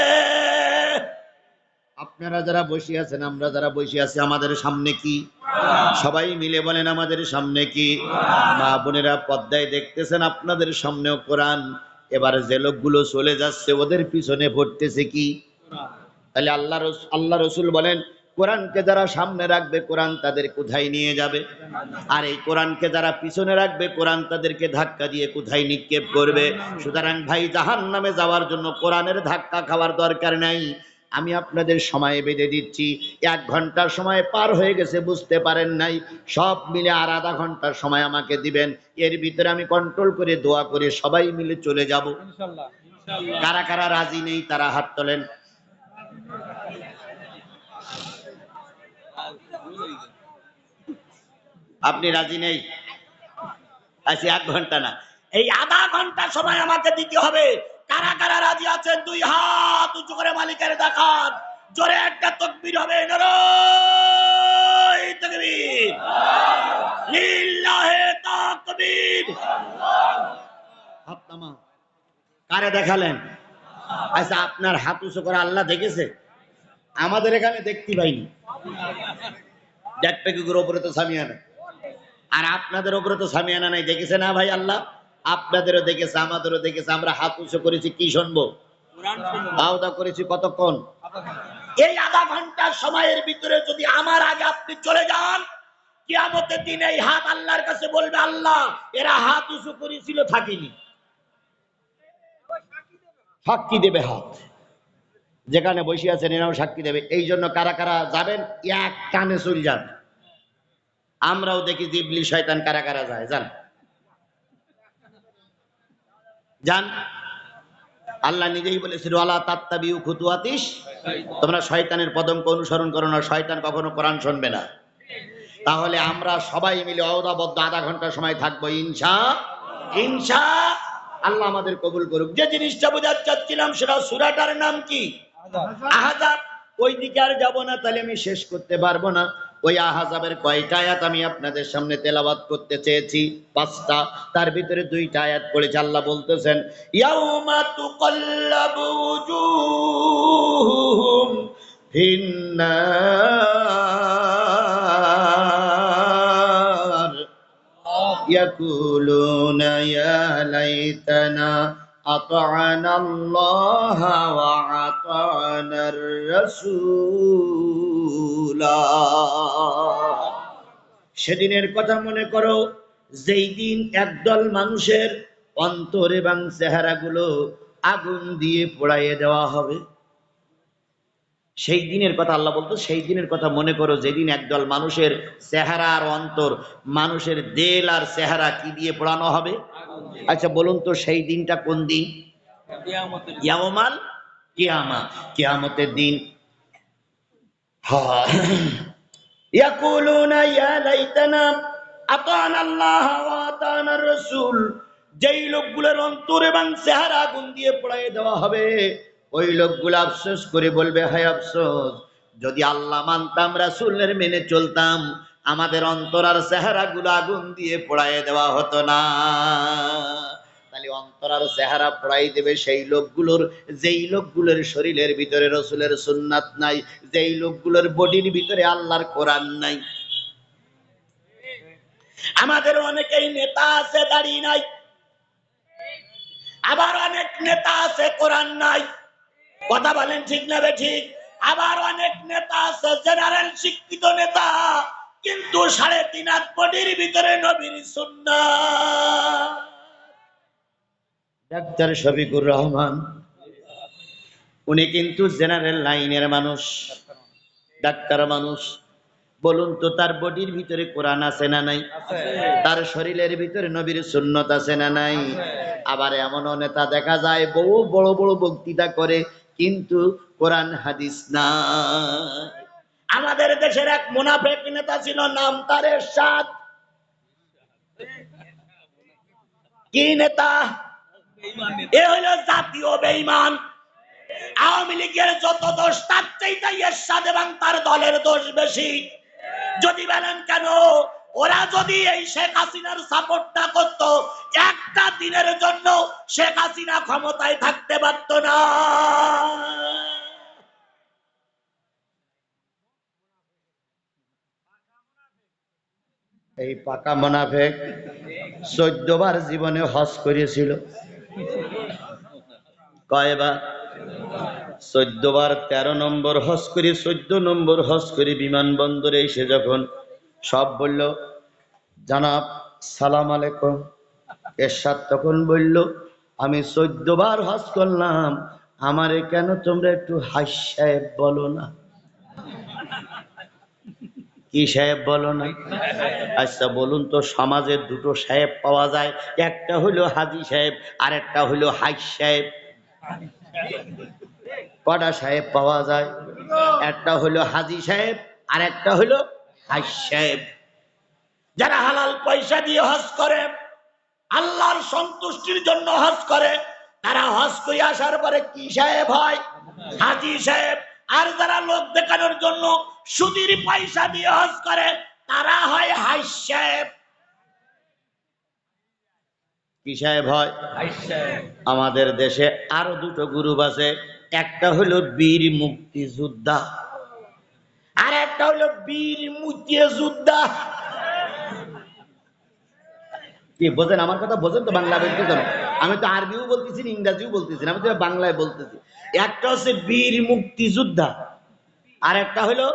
আপনারা যারা বসে আছেন, আমরা যারা বসে আছি, আমাদের সামনে কি? সবাই মিলে বলেন, আমাদের সামনে কি? মা বোনেরা পর্দায় দেখতেছেন, আপনাদের সামনেও কোরআন। এবারে যে লোকগুলো চলে যাচ্ছে, ওদের পিছনে পড়তেছে কি? তাহলে আল্লাহ রসুল বলেন, কোরআনকে যারা সামনে রাখবে, কোরআন তাদের কোথায় নিয়ে যাবে? আর এই কোরআনকে যারা পিছনে রাখবে, কোরআন তাদেরকে ধাক্কা দিয়ে কোথায় নিক্ষেপ করবে? সুতরাং ভাই, জাহান্নামে যাওয়ার জন্য কোরআনের ধাক্কা খাওয়ার দরকার নাই। আমি আপনাদের সময় বেঁধে দিচ্ছি, 1 ঘন্টার সময় পার হয়ে গেছে, বুঝতে পারেন নাই। সব মিলে আর আধা ঘন্টার সময় আমাকে দিবেন। এর ভিতরে আমি কন্ট্রোল করে দোয়া করে সবাই মিলে চলে যাব। কারা কারা রাজি নেই তারা হাত তোলেন। আপনি রাজি নেই? আচ্ছা, 1 ঘন্টা না, এই আধা ঘন্টা সময় আমাকে দিতে হবে। কারা কারা রাজি আছেন? 2 হাত উঁচু করে মালিকের দেখান। জোরে একটা তাকবীর হবে, নারায়ে তাকবীর, লিল্লাহে তাকবীর। হাত নামা। কারে দেখালেন? আচ্ছা, আপনার হাত উঁচু করে আল্লাহ দেখেছে? আমাদের এখানে দেখতে পাইনি। দেখবে উপরে তো সামিয়ানা, আর আপনাদের উপরে তো সামিয়ানা নাই। দেখেছে না ভাই আল্লাহ? আপনাদেরও দেখেছে, আমাদেরও দেখেছে। আমরা হাত উঁচু করেছি, কি শুনবো? দাওদা করেছি কতক্ষণ? এই আধা ঘন্টার সময়ের ভিতরে যদি আমার আগে আপনি চলে যান, কিয়ামতের দিন এই হাত আল্লাহর কাছে বলবে, আল্লাহ, এরা হাত উঁচু করেছিল, থাকিনি। সাক্ষী দেবে হাত। যেখানে বসে আছেন এরাও সাক্ষী দেবে। এই জন্য কারা কারা যাবেন, এক টানে চলে যান। আমরাও দেখি জিবলি শয়তান কারা কারা যায়, যান যান। আল্লাহ নিজেই বলেছিল, ওয়ালা তাত্তাবিউ খুতুওয়াতিশ, তোমরা শয়তানের পদঙ্ক অনুসরণ করো না। শয়তান কখনো কোরআন শুনবে না। তাহলে আমরা সবাই মিলে অবদাবদ্ধ আধা ঘন্টা সময় থাকবো, ইনশা আল্লাহ আমাদের কবুল করুক। যে জিনিসটা বোঝাতে চাচ্ছিলাম, সেটা সূরাটার নাম কি? আহজাব। ওই দিকে আর যাবো না, তাহলে আমি শেষ করতে পারবো না। ওই আহজাবের কয়টা আয়াত আমি আপনাদের সামনে তেলাওয়াত করতে চেয়েছি? 5টা। তার ভিতরে 2টা আয়াত পড়েছে। আল্লাহ বলতেছেন, ইয়াউমা তুকাল্লাবু উজুহুহুম ফিন্নার ইয়াকুলুনা ইয়া লাইতানা আতা'না আল্লাহ ওয়া আতা'নার রাসূলা। সেদিনের কথা মনে করো, যেই দিন একদল মানুষের অন্তর এবং চেহারাগুলো আগুন দিয়ে পোড়াইয়ে দেওয়া হবে। সেই দিনের কথা আল্লাহ বলতো, সেই দিনের কথা মনে করো যেদিন একদল মানুষের চেহারা আর অন্তর, মানুষের দেল আর চেহারা কি দিয়ে পোড়ানো হবে? আচ্ছা বলুন তো সেই দিনটা কোন দিন? ইয়াউমাল কিয়ামা, কিয়ামতের দিন। হ্যাঁ, ইয়াকুলুনা ইয়া লাইতানা আতানা আল্লাহ ওয়া আতানা রাসূল, যেই লোকগুলোর অন্তর এবং চেহারা আগুন দিয়ে পোড়ায় দেওয়া হবে, ওই লোকগুলো আফসোস করে বলবে, হায় আফসোস, যদি আল্লাহ মানতাম, রাসূলের মেনে চলতাম, আমাদের অন্তর আর চেহারা গুলো আগুন দিয়ে পোড়ায় দেওয়া হতো না। তাহলে অন্তর আর চেহারা পোড়াই দেবে সেই লোকগুলোর, যেই লোকগুলোর শরীরের ভিতরে রাসূলের সুন্নাত নাই, যেই লোকগুলোর বডির ভিতরে আল্লাহর কোরআন নাই। আমাদের অনেকেই নেতা আছে, দাড়ি নাই, আবার অনেক নেতা আছে কোরআন নাই। কথা বলেন ঠিক না ঠিক? আবার অনেক নেতা আছে জেনারেল শিক্ষিত নেতা, কিন্তু 3.5 হাত বডির ভিতরে নবীর সুন্নাত। ডাক্তার শফিকুর রহমান, উনি কিন্তু জেনারেল লাইনের মানুষ, ডাক্তার মানুষ। বলুন তো তার বডির ভিতরে কোরআন আছে না নাই? তার শরীরের ভিতরে নবীর সুন্নত আছে না নাই? আবার এমনও নেতা দেখা যায় বহু বড় বড় বক্তৃতা করে, কিন্তু কোরআন হাদিস না। আমাদের দেশের এক মুনাফিক নেতা ছিল, নাম তার এরশাদ। কি নেতা? এ হলো জাতীয় বেঈমান। আওয়ামী লীগের যত দোষ তার চাইতে এরশাদ এবং তার দলের দোষ বেশি। যদি বলেন কেন, ওরা যদি এই শেখ হাসিনার সাপোর্ট না করত, একটা দিনের জন্য শেখ হাসিনা ক্ষমতায় থাকতে পারত না। এই পাকা মুনাফিক 14 বার জীবনে হজ করেছিল। কয়বার? 14 বার। 13 নম্বর হজ করে, 14 নম্বর হজ করে বিমানবন্দরে এসে যখন সব বলল, জানাব সালাম আলাইকুম, এরশাদ তখন বলল, আমি 14 বার হজ করলাম, আমারে কেন তোমরা একটু হাজ সাহেব বলো না? কি সাহেব বলো না? আচ্ছা বলুন তো, সমাজের দুটো সাহেব পাওয়া যায়, একটা হলো হাজি সাহেব আর একটা হলো হাজ সাহেব। কটা সাহেব পাওয়া যায়? একটা হলো হাজি সাহেব আর একটা হলো হাজ সাহেব। যারা হালাল পয়সা দিয়ে হজ করে, আল্লাহর সন্তুষ্টির জন্য হজ করে, তারা হজ করে আসার পরে কি সাহেব হয়? হাজি সাহেব। আর যারা লোক দেখানোর জন্য সুদির পয়সা দিয়ে হজ করে, তারা হয় হাজ সাহেব। কি সাহেব হয়? আমাদের দেশে আরো দুটো গ্রুপ আছে, একটা হলো বীর মুক্তিযোদ্ধা আর একটা হলো বীর মুক্তিযোদ্ধা। কি বোঝেন আমার কথা? বোঝেন তো? বাংলা বলতে কেন? আমি তো আরবিও বলতেছি, ইংরেজিও বলতেছি, আমি তো বাংলায় বলতেছি। একটা হচ্ছে বীর মুক্তিযোদ্ধা আর একটা হলো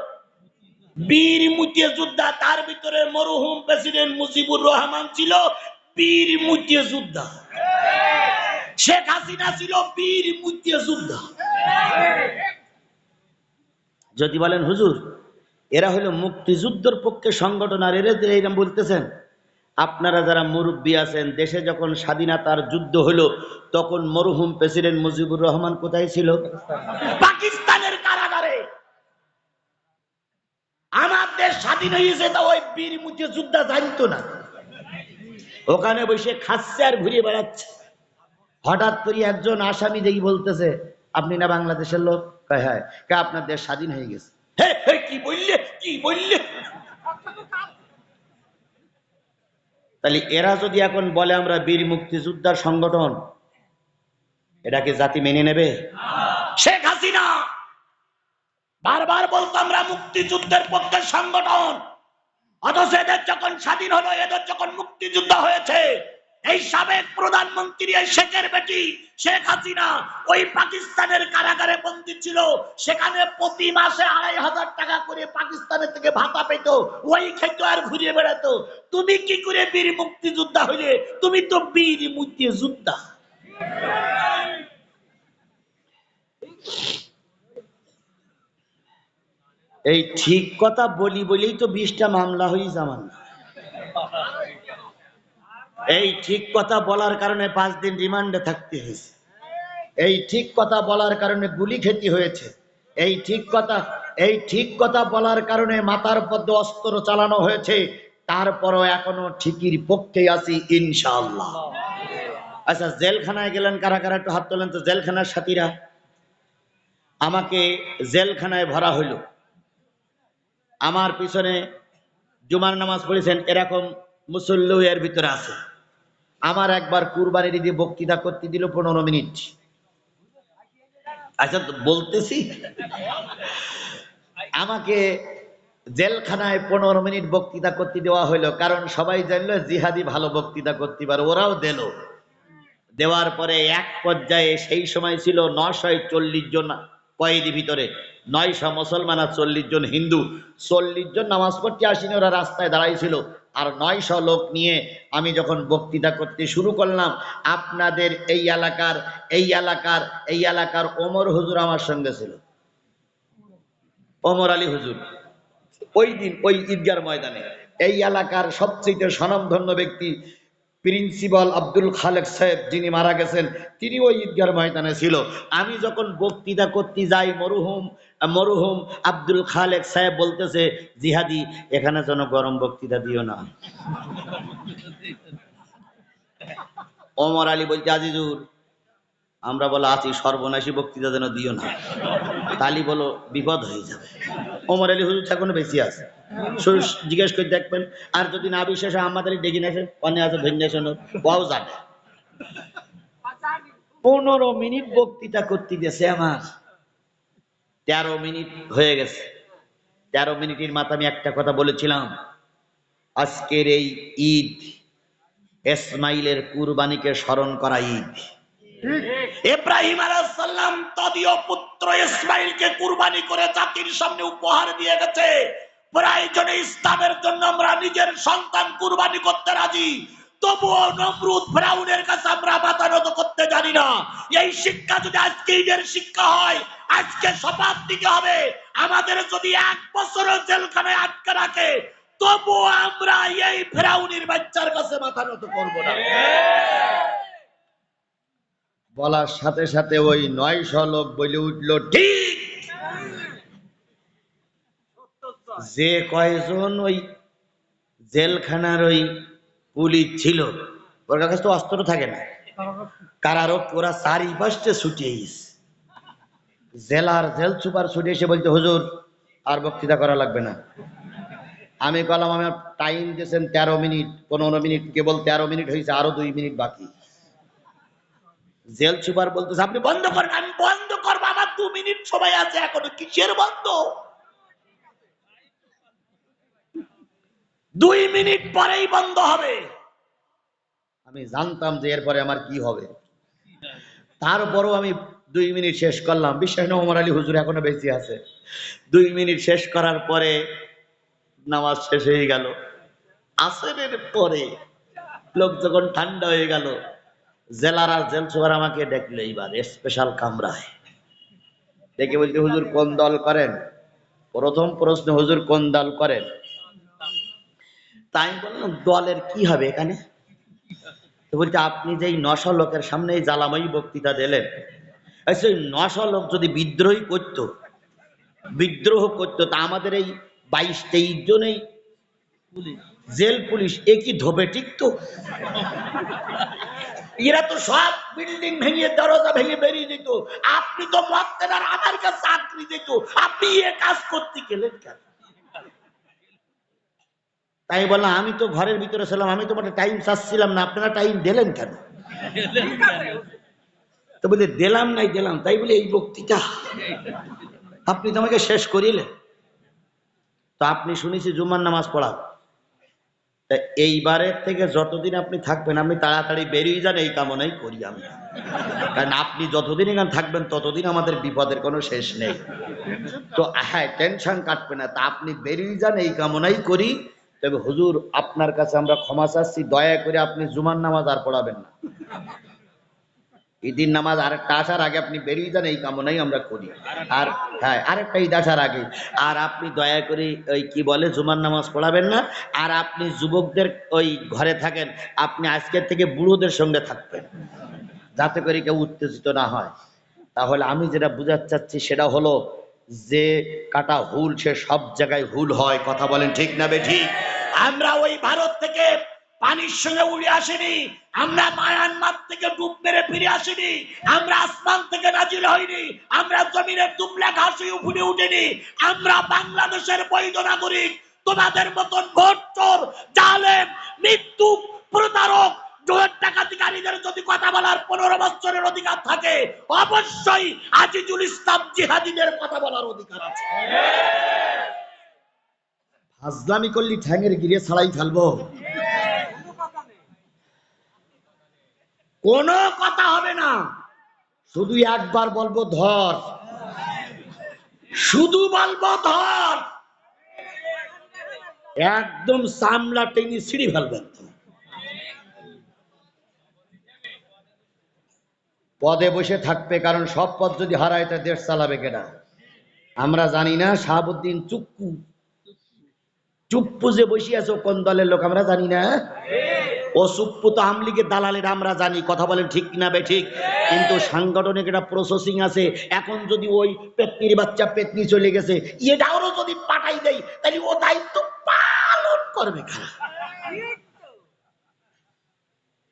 বীর মুক্তিযোদ্ধা। তার ভিতরে মরহুম প্রেসিডেন্ট মুজিবুর রহমান ছিল বীর মুক্তিযোদ্ধা, শেখ হাসিনা ছিল বীর মুক্তিযোদ্ধা। যদি বলেন হুজুর এরা হলো মুক্তিযুদ্ধের পক্ষে সংগঠন আর এরা এরকম বলতেছেন, আপনারা যারা মুরব্বী আছেন, দেশে যখন স্বাধীনতার যুদ্ধ হলো তখন মরহুম প্রেসিডেন্ট মুজিবুর রহমান কোথায় ছিল? পাকিস্তানের কারাগারে। আমার দেশ স্বাধীন হয়েছে তো ওই বীর মুক্তিযোদ্ধা জানতো না, ওখানে বসে খাচ্ছে আর ঘুরিয়ে বেড়াচ্ছে। হঠাৎ করে একজন আসামি দেখি বলতেছে, আপনি না বাংলাদেশের লোক? কয় হ্যাঁ। কে আপনার দেশ স্বাধীন হয়ে গেছে? কি বললে, কি বললে? তাহলে এরা যদি এখন বলে আমরা বীর মুক্তিযোদ্ধার সংগঠন, এটাকে জাতি মেনে নেবে? শেখ হাসিনা বারবার বলতো আমরা মুক্তিযুদ্ধের পক্ষে সংগঠন, অথচ এদের যখন স্বাধীন হলো, এদের যখন মুক্তিযুদ্ধ হয়েছে, এই সাবেক প্রধানমন্ত্রী এই শেখের বেটি শেখ হাসিনা ওই পাকিস্তানের কারাগারে বন্দী ছিল। সেখানে প্রতি মাসে 2,500 টাকা করে পাকিস্তানের থেকে ভাতা পেত, ওই খেত আর ঘুরিয়ে বেড়াতো। তুমি কি করে বীর মুক্তিযোদ্ধা হইলে? তুমি তো বীর মুক্তিযোদ্ধা। এই ঠিক কথা বলি বলেই তো 20টা মামলা হয়ে যামান। এই ঠিক কথা বলার কারণে 5 দিন রিমান্ডে থাকতে হয়েছে। এই ঠিক কথা বলার কারণে গুলি খেতে হয়েছে। এই ঠিক কথা বলার কারণে মাথার মধ্যে অস্ত্র চালানো হয়েছে। তারপরও এখনো ঠিকির পক্ষে আছি ইনশাআল্লাহ। আচ্ছা, জেলখানায় গেলেন কারা কারা একটু হাত তোলেন তো। জেলখানার সাথীরা, আমাকে জেলখানায় ভরা হইল। আমার পিছনে জুমার নামাজ পড়েছেন এরকম মুসল্লি এর ভিতরে আছে। আমার একবার কুরবানির ঈদে বক্তৃতা করতে দিল 15 মিনিট। আচ্ছা তো বলতেছি, আমাকে জেলখানায় 15 মিনিট বক্তৃতা করতে দেওয়া হলো, কারণ সবাই জানলো জিহাদি ভালো বক্তৃতা করতে পারে, ওরাও দিল। দেওয়ার পরে এক পর্যায়ে সেই সময় ছিল 940 জন কয়েদি ভিতরে, 900 মুসলমান আর 40 জন হিন্দু। 40 জন নামাজ পড়তে আসেনি, ওরা রাস্তায় দাঁড়াইছিল। আর 900 লোক নিয়ে আমি যখন বক্তৃতা করতে শুরু করলাম, আপনাদের এই এলাকার ওমর হুজুর আমার সঙ্গে ছিল, ওমর আলী হুজুর। ওই দিন ওই ঈদগার ময়দানে এই এলাকার সবচেয়ে স্বনামধন্য ব্যক্তি প্রিন্সিপাল আব্দুল খালেক সাহেব, যিনি মারা গেছেন, তিনি ওই ঈদগার ময়দানে ছিল। আমি যখন বক্তৃতা করতে যাই, মরহুম আব্দুল খালেক সাহেব বলতেছে, জিহাদি এখানে যেন গরম বক্তৃতা দিও না। ওমর আলী বলছে, আজিজুর আমরা বলো আছি, সর্বনাশী বক্তৃতা যেন দিও না, তালি বলো বিপদ হয়ে যাবে। ওমর আলী হুজুর এখনো বেশি আছে, জিজ্ঞেস করে দেখবেন। আর যদি না বিশ্বাস আমাদের ডেকে নেছে, অনেক আছে ধন্য পাও যাবে। 15 মিনিট বক্তৃতা করতে গেছে আমার, 13 মিনিট হয়ে গেছে। 13 মিনিটের মাথা আমি একটা কথা বলেছিলাম, আজকের এই ঈদ ইসমাইলের কুরবানিকে স্মরণ করা ঈদ। ইব্রাহিম আলাইহিস সালাম তদীয় পুত্র ইসমাইলকে কুরবানি করে জাতির সামনে উপহার দিয়ে গেছে। প্রয়োজনে ইসলামের জন্য আমরা নিজের সন্তান কুরবানি করতে রাজি, তবুও নমরুদ ফেরাউনের কাছে আমরা মাথা নত করতে জানি না। এই শিক্ষা যদি আজকে ঈদের শিক্ষা হয়, আজকে শপথ নিতে হবে, আমাদের যদি 1 বছরও জেলখানায় আটকে রাখে, তবুও আমরা এই ফেরাউনের বাচ্চার কাছে মাথা নত করব না। বলার সাথে সাথে ওই 900 লোক বলে উঠলো, ঠিক। যে কয়জন ওই জেলখানার ওই পুলিশ ছিল, ওর কাছে তো অস্ত্র থাকে না, কারারক, ওরা চারিপাশে ছুটিয়ে গেছে। জেল সুপার ছুটে এসে বলতে, হুজুর আর বক্তৃতা করা লাগবে না। আমি বললাম, আমার টাইম দিয়েছেন 13 মিনিট, 15 মিনিট, কেবল 13 মিনিট হয়েছে, আরো 2 মিনিট বাকি। জেল সুপার বলতেছে, আপনি বন্ধ করেন। আমি বন্ধ করবো, আমার 2 মিনিট সময় আছে, এখনো কিসের বন্ধ? 2 মিনিট পরেই বন্ধ হবে। আমি জানতাম যে এরপরে আমার কি হবে, তারপরও আমি 2 মিনিট শেষ করলাম। বিশ্বাস না, ওমর আলী হুজুর এখনো বেঁচে আছে। 2 মিনিট শেষ করার পরে নামাজ শেষ হয়ে গেল। আসরের পরে লোক যখন ঠান্ডা হয়ে গেল, জেলার আর জেল সুপার আমাকে দেখলো এইবার স্পেশাল কামরায় দেখে বলতে, হুজুর কোন দল করেন? প্রথম প্রশ্ন, হুজুর কোন দল করেন? তাই বললাম, দলের কি হবে এখানে? তো বলছে, আপনি যে 900 লোকের সামনে এই জ্বালাময়ী বক্তৃতা দিলেন, সেই 900 লোক যদি বিদ্রোহ করতো, তা আমাদের এই 22-23 জনেই জেল পুলিশ একই ধোপে টিকতো? এরা তো সব বিল্ডিং ভেঙে, দরজা ভেঙে বেরিয়ে যেত। আপনি তো মরতেন আর আমার কাছে চাকরি দিত, আপনি এ কাজ করতে গেলেন কেন? তাই বললাম, আমি তো ঘরের ভিতরে ছিলাম, আমি তোমাকে টাইম চাচ্ছিলাম না, আপনারা টাইম দিলেন কেন? তো বলে, দিলাম নাই দিলাম, তাই বলে এই বক্তৃতা আপনি তো আমাকে শেষ করিলেন। তো আপনি শুনেছি জুমার নামাজ পড়া, এইবারের থেকে যতদিন আপনি থাকবেন, আপনি তাড়াতাড়ি বেরিয়ে যান, এই কামনাই করি আমি। কারণ আপনি যতদিন এখানে থাকবেন, ততদিন আমাদের বিপদের কোনো শেষ নেই। তো হ্যাঁ, টেনশন কাটবে না, তা আপনি বেরিয়ে যান, এই কামনাই করি। তবে হুজুর, আপনার কাছে আমরা ক্ষমা চাচ্ছি, দয়া করে আপনি জুমার নামাজ আর পড়াবেন না। ঈদের নামাজ আরেকটা আসার আগে আপনি বেরিয়ে যান, এই কামনাই আমরা করি। আর হ্যাঁ, আরেকটা ঈদ আসার আগে। আর আপনি দয়া করে ওই কি বলে জুমার নামাজ পড়াবেন না। আর আপনি যুবকদের ওই ঘরে থাকেন, আপনি আজকের থেকে বুড়োদের সঙ্গে থাকবেন, যাতে করে কেউ উত্তেজিত না হয়। তাহলে আমি যেটা বুঝাতে চাচ্ছি সেটা হলো, যে কাটা হুল সে সব জায়গায় হুল হয়। কথা বলেন ঠিক না বেঠিক? আমরা ওই ভারত থেকে পানির সঙ্গে উড়ে আসিনি, আমরা মায়ানমার থেকে ডুব মেরে ফিরে আসিনি, আমরা আসমান থেকে নাজিল হইনি, আমরা জমিনের দুবলা ঘাসে উপরে উঠিনি, আমরা বাংলাদেশের বৈধ নাগরিক। তোমাদের মতন ভোটচোর, জালেম, মৃত্যু প্রতারক, জোয়ার ডাকাতিকারীদের যদি কথা বলার 15 বছরের অধিকার থাকে, অবশ্যই আজিজুল ইসলাম জিহাদিদের কথা বলার অধিকার আছে। হাজলামি করলি ঠ্যাঙের গিরে ছাড়াই ফেলবো, কোনো কথা হবে না। শুধু একবার বলবো ধর, শুধু বলবো ধর, একদম সামলা টেনে ছিঁড়ে ফেলবেন। পদে বসে থাকবে, কারণ সব পদ যদি হারায় তা দেশ চালাবে কেনা আমরা জানি না। শাহাবুদ্দিন চুপ্পু, চুপ্পু যে বসে আছে কোন দলের লোক আমরা জানি না। ও চুপ্পু তো আওয়ামী লীগের দালালের আমরা জানি। কথা বলেন ঠিক না বে ঠিক? কিন্তু সাংগঠনিক একটা প্রসেসিং আছে। এখন যদি ওই পেতনির বাচ্চা পেতনি চলে গেছে, এটাও যদি পাঠাই দেয়, তাহলে ও দায়িত্ব পালন করবে কারা?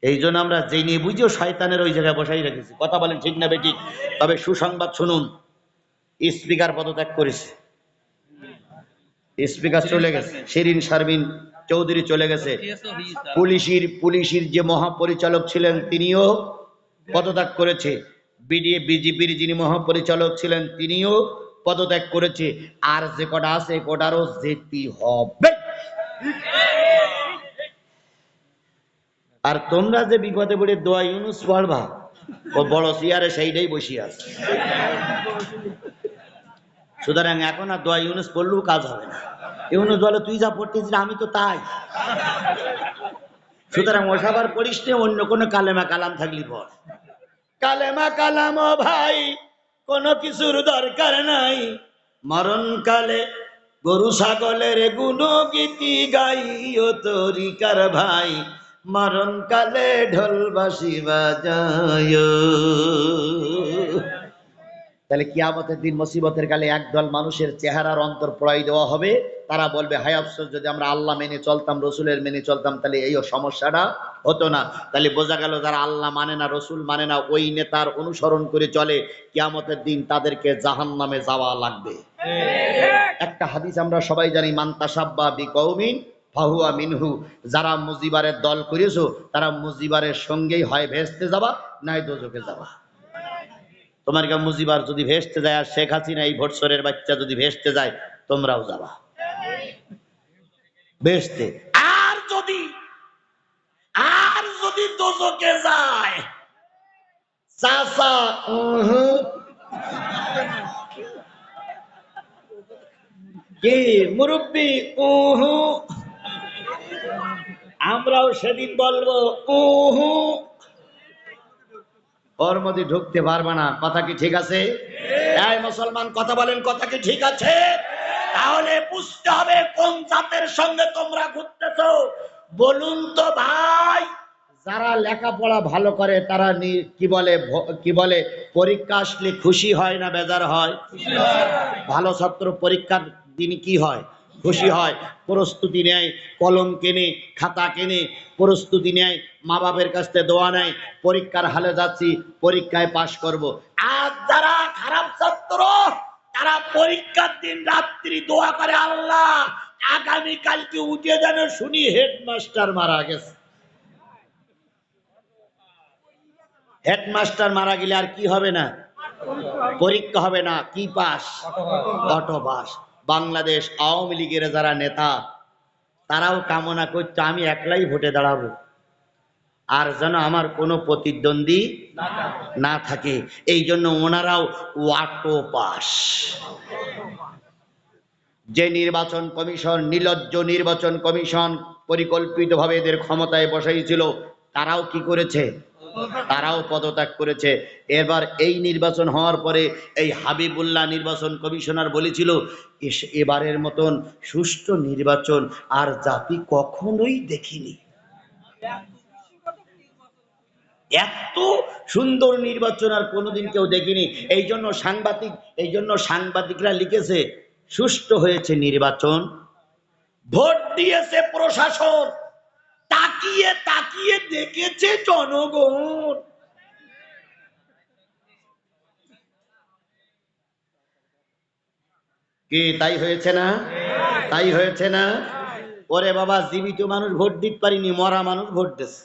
এই জন্য আমরা জেনে বুঝেও শয়তানের ওই জায়গায় বসাই রেখেছি। কথা বলেন ঠিক না বে ঠিক? তবে সুসংবাদ শুনুন, স্পিকার পদত্যাগ করেছে, স্পিকার চলে গেছে, শিরিন শারমিন চৌধুরী চলে গেছে। পুলিশের যে মহাপরিচালক ছিলেন তিনিও পদত্যাগ করেছে। বিজেপির যিনি মহাপরিচালক ছিলেন তিনিও পদত্যাগ করেছে। আর যে কটা আছে কটারও যেতে হবে। আর তোমরা যে বিপদে পড়ে দোয়া ইউনুস পড়বা, ও বড় চেয়ারে সেইটাই বসিয়ে আছে। সুতরাং এখন আর দোয়া ইউনুস পড়লেও কাজ হবে না। ইউনুস বলে তুই যা পড়তেছিস আমি তো তাই। সুতরাং ওসাবার পড়িস নে, অন্য কোনো কালেমা কালাম থাকলি পড়। কালেমা কালাম ও ভাই কোনো কিছুর দরকার নাই, মরণকালে গরু ছাগলের গুণগীতি গাইও তরিকার ভাই, মরণকালে ঢোল বাঁশি বাজায়। তাহলে কিয়ামতের দিন মুসিবতের কালে একদল মানুষের চেহারার অন্তর পড়াই দেওয়া হবে। তারা বলবে হায় আফসোস, যদি আমরা আল্লাহ মেনে চলতাম, রসুলের মেনে চলতাম, তাহলে এই সমস্যাটা হতো না। তাহলে বোঝা গেল যারা আল্লাহ মানে না, রসুল মানে না, ওই নেতার অনুসরণ করে চলে, কিয়ামতের দিন তাদেরকে জাহান্নামে যাওয়া লাগবে। একটা হাদিস আমরা সবাই জানি, মান তাসাব্বা বিকৌমিন ফাহুয়া মিনহু। যারা মুজিবারের দল করেছো তারা মুজিবারের সঙ্গেই হয় ভেস্তে যাবা, নাই দোজখে যাবা। তোমার কে মুজিবার যদি ভেস্তে যায়, আর শেখ হাসিনা এই ভোটসরের বাচ্চা যদি ভেস্তে যায়, তোমরাও যাবা ভেস্তে। আর যদি দোজখে যায়, চাচা কি মুরব্বী আমরাও সেদিন বলবো ওর মধ্যে ঢুকতে পারবে না। কথা কি ঠিক আছে? এই মুসলমান কথা বলেন, কথা কি ঠিক আছে? তাহলে বুঝতে হবে কোন জাতের সঙ্গে তোমরা ঘুরতেছো। বলুন তো ভাই, যারা লেখাপড়া ভালো করে তারা কি বলে পরীক্ষা আসলে খুশি হয় না বেজার হয়? ভালো ছাত্র পরীক্ষার দিন কি হয়? খুশি হয়, প্রস্তুতি নেয়, কলম কেনে, খাতা কেনে, প্রস্তুতি নেয়, মা বাপের কাছ থেকে দোয়া নেয়, পরীক্ষার হলে যাচ্ছি, পরীক্ষায় পাশ করব। আর যারা খারাপ ছাত্র, তারা পরীক্ষার দিন রাত্রি দোয়া করে, আল্লাহ আগামী কালকে উঠে যেন শুনি হেডমাস্টার মারা গেছে। হেডমাস্টার মারা গেলে আর কি হবে না? পরীক্ষা হবে না, কি pass? Auto pass. Bangladesh Awami লীগের যারা নেতা, তারাও কামনা করছে আমি একলাই ভোটে দাঁড়াবো, আর যেন আমার কোনো প্রতিদ্বন্দ্বী না থাকে। এই জন্য ওনারাও অটো পাস। যে নির্বাচন কমিশন, নির্লজ্জ নির্বাচন কমিশন পরিকল্পিতভাবে এদের ক্ষমতায় বসাইছিল, তারাও কি করেছে? তারাও পদত্যাগ করেছে। এবার এই নির্বাচন হওয়ার পরে এই হাবিবুল্লাহ নির্বাচন কমিশনার বলেছিল এবারের মতন সুষ্ঠু নির্বাচন আর জাতি কখনোই দেখিনি, এত সুন্দর নির্বাচন আর কোনোদিন কেউ দেখিনি। এই জন্য সাংবাদিকরা লিখেছে সুষ্ঠু হয়েছে নির্বাচন, ভোট দিয়েছে প্রশাসন, তাকিয়ে তাকিয়ে দেখেছে জনগণ। কি তাই হয়েছে না? তাই হয়েছে না? ওরে বাবা, জীবিত মানুষ ভোট দিতে পারিনি, মরা মানুষ ভোট দিচ্ছে।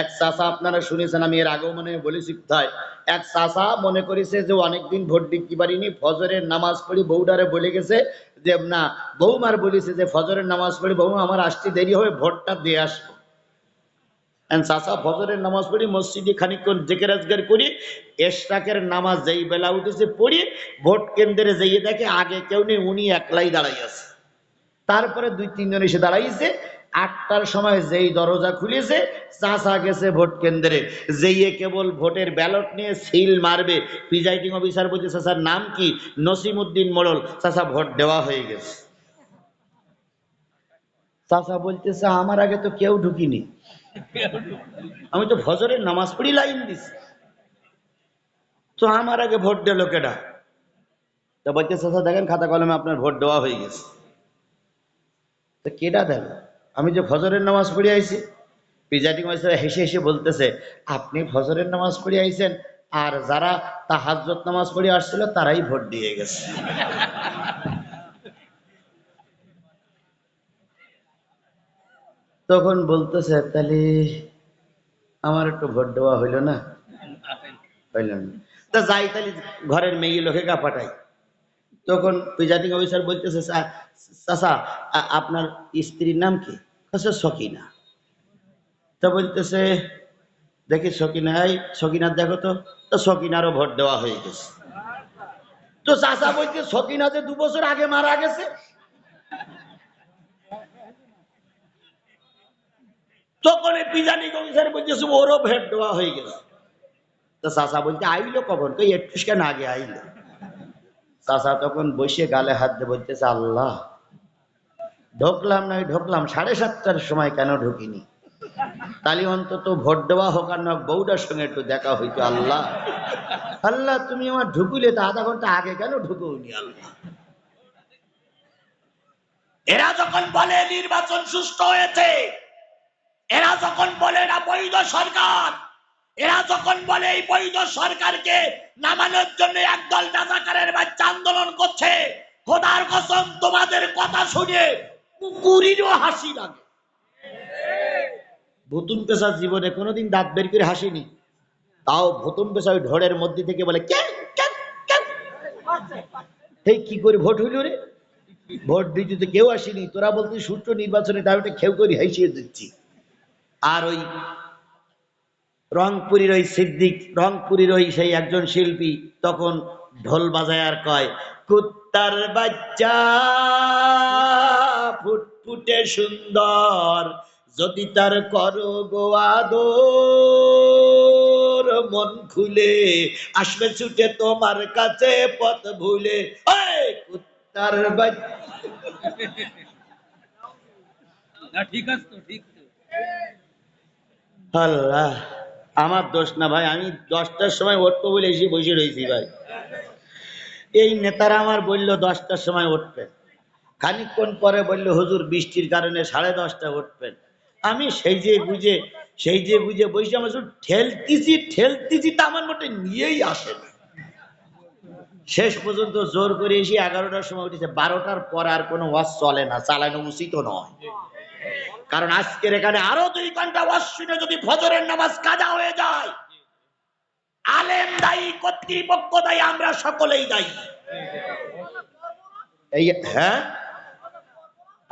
এক চাচা, আপনারা শুনেছেন, আমি এর আগেও মনে বলেছি কোথায়, এক চাচা মনে করেছে যে অনেকদিন ভোট দিতে পারিনি, ফজরের নামাজ পড়ি বউডারে বলে গেছে যে না, বৌমার বলেছে যে ফজরের নামাজ পড়ি বৌমা আমার আসতে দেরি হবে, ভোটটা দিয়ে আসবো। চাচা ফজরের নামাজ পড়ি মসজিদে খানিকক্ষণ জিকির আজকার করি, এশরাকের নামাজ যেই বেলা উঠেছে পড়ি, ভোট কেন্দ্রে যেয়ে দেখে আগে কেউ নেই, উনি একলাই দাঁড়াই আছে। তারপরে 2-3 জন এসে দাঁড়াইছে। 8টার সময় যেই দরজা খুলেছে, চাচা গেছে ভোট কেন্দ্রে, যেয়ে কেবল ভোটের ব্যালট নিয়ে সিল মারবে, প্রিজাইডিং অফিসার বলছে চাচার নাম কি? নসিমউদ্দিন মোড়ল। চাচা ভোট দেওয়া হয়ে গেছে। চাচা বলতেছে আমার আগে তো কেউ ঢুকিনি, আমি তো ফজরের নামাজ পড়ি লাইন দিছি, তো আমার আগে ভোট দিল কেডা? তা বলতে চাচা দেখেন খাতা কলমে আপনার ভোট দেওয়া হয়ে গেছে। তো কেডা দেন? আমি যে ফজরের নামাজ পড়ে আইছি। প্রিজাইডিং অফিসার হেসে হেসে বলতেছে আপনি ফজরের নামাজ পড়ে আইছেন, আর যারা তাহাজ্জুদ নামাজ পড়ে আসছিল তারাই ভোট দিয়ে গেছে। তখন বলতেছে তাহলে আমার একটু ভোট দেওয়া হইল না? হইল না। তা যাই তাহলে ঘরের মেয়ে লোকে গা পাঠাই। তখন প্রিজাইডিং অফিসার বলতেছে চাচা আপনার স্ত্রীর নাম কি? সকিনা। তা বলতেছে দেখি সকিনা, এই সকিনার দেখো তো। তো সকিনারও ভোট দেওয়া হয়ে গেছে। তো চাচা বলছে সকিনা যে 2 বছর আগে মারা গেছে। তখন এই প্রিজাইডিং অফিসার বলতেছে ওরও ভোট দেওয়া হয়ে গেছে। তো চাচা বলছে আইলো কখন? কই একটু কেন আগে আইলো। চাচা তখন বসে গালে হাত দিয়ে বলতেছে আল্লাহ, ঢুকলাম নাই ঢুকলাম 7:30টার সময় কেন ঢুকিনি? তাহলে অন্তত ভোট দেওয়া হোক আর না বউটার সঙ্গে একটু দেখা হইতো। আল্লাহ আল্লাহ তুমি আমার ঢুকুলে তো আধা ঘন্টা আগে কেন ঢুকুনি? আল্লাহ, এরা যখন বলে নির্বাচন সুষ্ঠু হয়েছে, এরা যখন বলে না বৈধ সরকার, এরা যখন বলে এই বৈধ সরকারকে নামানোর জন্য একদল রাজাকারের বাচ্চা আন্দোলন করছে, খোদার কসম তোমাদের কথা শুনে কুকুরেরও হাসি লাগে। ভুতুম পেশা জীবনে কোনোদিন দাঁত বের করে হাসিনি, তাও ভুতুম পেশা ওই ঢোড়ের মধ্যে থেকে বলে এই কি করে ভোট হইল রে? ভোট দিতে তো কেউ আসেনি, তোরা বলতে সুষ্ঠু নির্বাচনে তাই ওটা খেউ করে হাসিয়ে দিচ্ছি। আর ওই রংপুরের ওই সিদ্দিক, রংপুরের ওই সেই একজন শিল্পী তখন ঢোল বাজায় আর কয় কুত্তার বাচ্চা ফুটফুটে সুন্দর, যদি তার করো গো আদর, মন খুলে আসবে ছুটে তোমার কাছে পথ ভুলে। কুত্তার বাচ্চা। ঠিক আছে তো, ঠিক তো। আল্লাহ, আমার দোষ না ভাই, আমি 10টার সময় উঠবো বলে এসে বসে রয়েছি ভাই। এই নেতারা আমার বললো 10টার সময় উঠবেন, খানিকক্ষণ পরে বললো হুজুর বৃষ্টির কারণে 10:30টায় উঠবেন। আমি সেই যে বুঝে বসে আমার ঠেলতেছি তা আমার মোটে নিয়েই আসে না। শেষ পর্যন্ত জোর করে এসে 11টার সময় উঠেছে। 12টার পর আর কোনো ওয়াজ চলে না, চালানো উচিত নয়। কারণ আজকের এখানে আরো 2 ঘন্টা ওয়াজ শুনে যদি ফজরের নামাজ কাজা হয়ে যায়, আলেম দায়ী, কর্তৃপক্ষ দায়ী, আমরা সকলেই দায়ী। এই হ্যাঁ,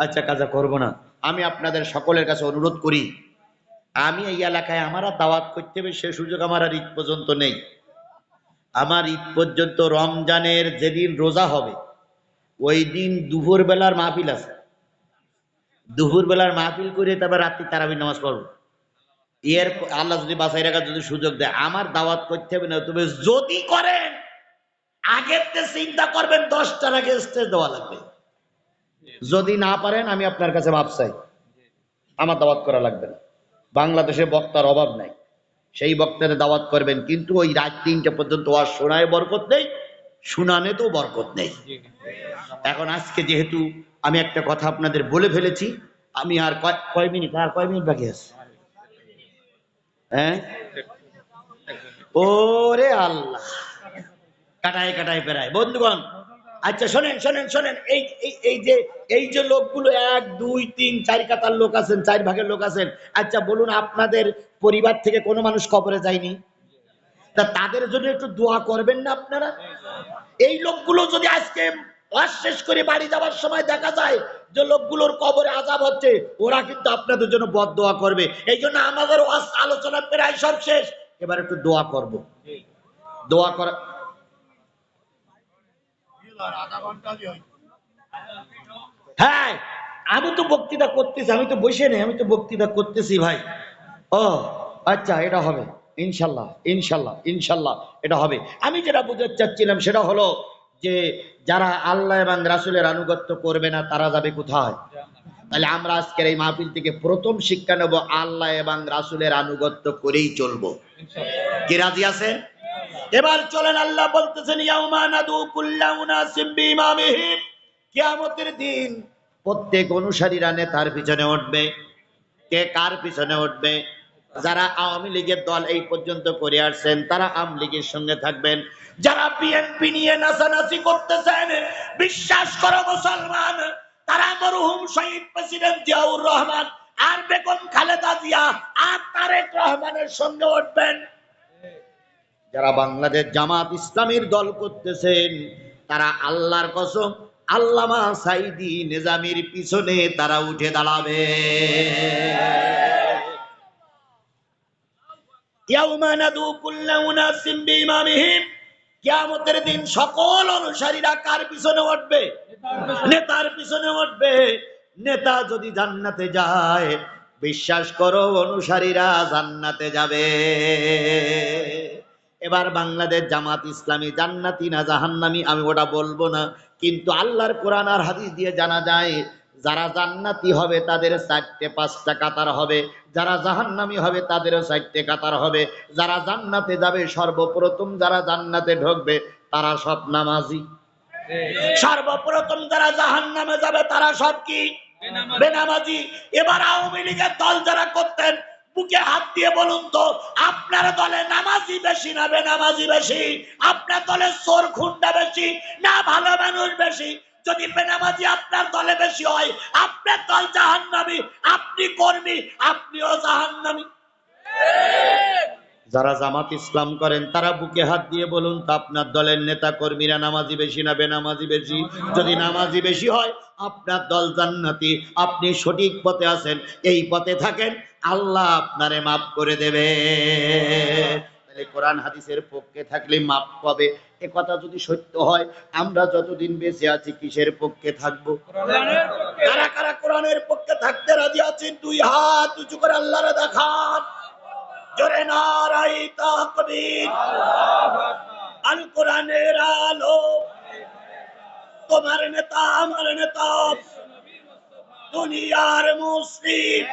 আচ্ছা কাজা করব না। আমি আপনাদের সকলের কাছে অনুরোধ করি, আমি এই এলাকায় আমার দাওয়াত করতে হবে সে সুযোগ আমার আর ঈদ পর্যন্ত নেই। আমার ঈদ পর্যন্ত রমজানের যেদিন রোজা হবে ওই দিন দুপুর বেলার মাহফিল আছে। দুপুর বেলার মাহফিল করে তারপর রাত্রি তারাবির নামাজ পড়ব। এর আল্লাহ যদি বাঁচাই রাখার যদি সুযোগ দেয়, আমার দাওয়াত করতে হবে না, তবে যদি করেন আগের চিন্তা করবেন 10টার আগে স্টেজ দেওয়া লাগবে। যদি না পারেন আমি আপনার কাছে মাপ চাই, আমার দাওয়াত করা লাগবে না। বাংলাদেশে বক্তার অভাব নাই, সেই বক্তারে দাওয়াত করবেন, কিন্তু ওই রাত 3টা পর্যন্ত ওয়াজ শোনায় বরকত নেই, শুনানে তো বরকত নেই। এখন আজকে যেহেতু আমি একটা কথা আপনাদের বলে ফেলেছি, আমি আর কয় মিনিট বাকি আছে? হ্যাঁ, ওরে আল্লাহ, কাটায় কাটায় পেরায় বন্ধুগণ। আচ্ছা শোনেন শোনেন শোনেন, এই যে লোকগুলো 1 2 3 4 কাতার লোক আছেন, 4 ভাগের লোক আছেন। আচ্ছা বলুন, আপনাদের পরিবার থেকে কোনো মানুষ কবরে যায়নি? তা তাদের জন্য একটু দোয়া করবেন না আপনারা? এই লোকগুলো যদি আজকে ওয়াজ শেষ করে বাড়ি যাওয়ার সময় দেখা যায় যে লোকগুলোর কবরে আযাব হচ্ছে, ওরা কিন্তু আপনাদের জন্য বদদোয়া করবে। এই জন্য আমাদের ওয়াজ আলোচনা প্রায় সব শেষ, এবার একটু দোয়া করব। দোয়া করা, হ্যাঁ আমি তো বক্তৃতা করতেছি, আমি তো বসে নেই, আমি তো বক্তৃতা করতেছি ভাই। ও আচ্ছা, এটা হবে ইনশাল্লাহ ইনশাল্লাহ ইনশাল্লাহ, এটা হবে। আমি যেটা বুঝতে চাচ্ছিলাম সেটা হলো যে যারা আল্লাহ এবং রাসূলের আনুগত্য করবে না তারা যাবে কোথায়? তাহলে আমরা আজকের এই মাহফিল থেকে প্রথম শিক্ষা নেব, আল্লাহ এবং রাসূলের আনুগত্য করেই চলবো। কি রাজি আছেন? এবার চলেন, আল্লাহ বলতেছেন ইয়াউমা নাদু কুল্লা উনাসিম বিইমামিহিম, কিয়ামতের দিন প্রত্যেক অনুসারীরা নেতার পিছনে উঠবে। কে কার পিছনে উঠবে? যারা আওয়ামী লীগের দল এই পর্যন্ত করে আসছেন তারা আওয়ামী লীগের সঙ্গে থাকবেন। যারা বিএনপি নিয়ে নাচানাচি করতেছেন, বিশ্বাস করো মুসলমান, তারা মরহুম শহীদ প্রেসিডেন্ট জিয়াউর রহমান আর বেগম খালেদা জিয়া আর তারেক রহমানের সঙ্গে উঠবেন। যারা বাংলাদেশ জামাত ইসলামীর দল করতেছেন তারা আল্লাহর কসম আল্লামা সাইদি নিজামীর পিছনে তারা উঠে দাঁড়াবে। ইয়াউমা নাদু কুল্লা উনাসিম বিইমামিহিম, কিয়ামতের দিন সকল অনুসারীরা কার পিছনে উঠবে? নেতার পিছনে উঠবে। নেতা যদি জান্নাতে যায়, বিশ্বাস করো অনুসারীরা জান্নাতে যাবে। এবার বাংলাদেশ জামাত ইসলামী জান্নাতি না জাহান্নামী আমি ওটা বলবো না, কিন্তু আল্লাহর কোরআন আর হাদিস দিয়ে জানা যায় যারা জান্নাতি হবে তাদের 4টে 5টা কাতার হবে, যারা জাহান্নামী হবে তাদেরও 4টে কাতার হবে। যারা জান্নাতে যাবে, সর্বপ্রথম যারা জান্নাতে ঢুকবে তারা সব নামাজি। সর্বপ্রথম যারা জাহান্নামে যাবে তারা সব কি? বেনামাজি। এবার আওয়ামী লীগের দল যারা করতেন, বুকে হাত দিয়ে বলুন তো, আপনার দলে নামাজি বেশি না বেনামাজি বেশি? আপনার দলে চোর খুন্ডা বেশি না ভালো মানুষ বেশি? যদি বেনামাজি আপনার দলে বেশি হয়, আপনার দল জাহান্নামী, আপনি কর্মী, আপনিও জাহান্নামী। যারা জামাত ইসলাম করেন তারা বুকে হাত দিয়ে বলুন তো, আপনার দলের নেতা কর্মীরা নামাজি বেশি না বেনামাজি বেশি? যদি নামাজি বেশি হয় আপনার দল জান্নাতি, আপনি সঠিক পথে আছেন, এই পথে থাকেন, আল্লাহ আপনারে মাফ করে দেবে। তাহলে কোরআন হাদিসের পক্ষে থাকলে মাফ পাবে, এ কথা যদি সত্য হয় আমরা যতদিন বেঁচে আছি কিসের পক্ষে থাকবো? কারা কারা কোরআনের পক্ষে থাকতে রাজি আছেন? 2 হাত উঁচু করে আল্লাহরে দেখান। জোরে নারায়ে তাকবীর। আল কোরআনের আলো, তোমার নেতা আমার নেতা, দুনিয়ার মুসলিম।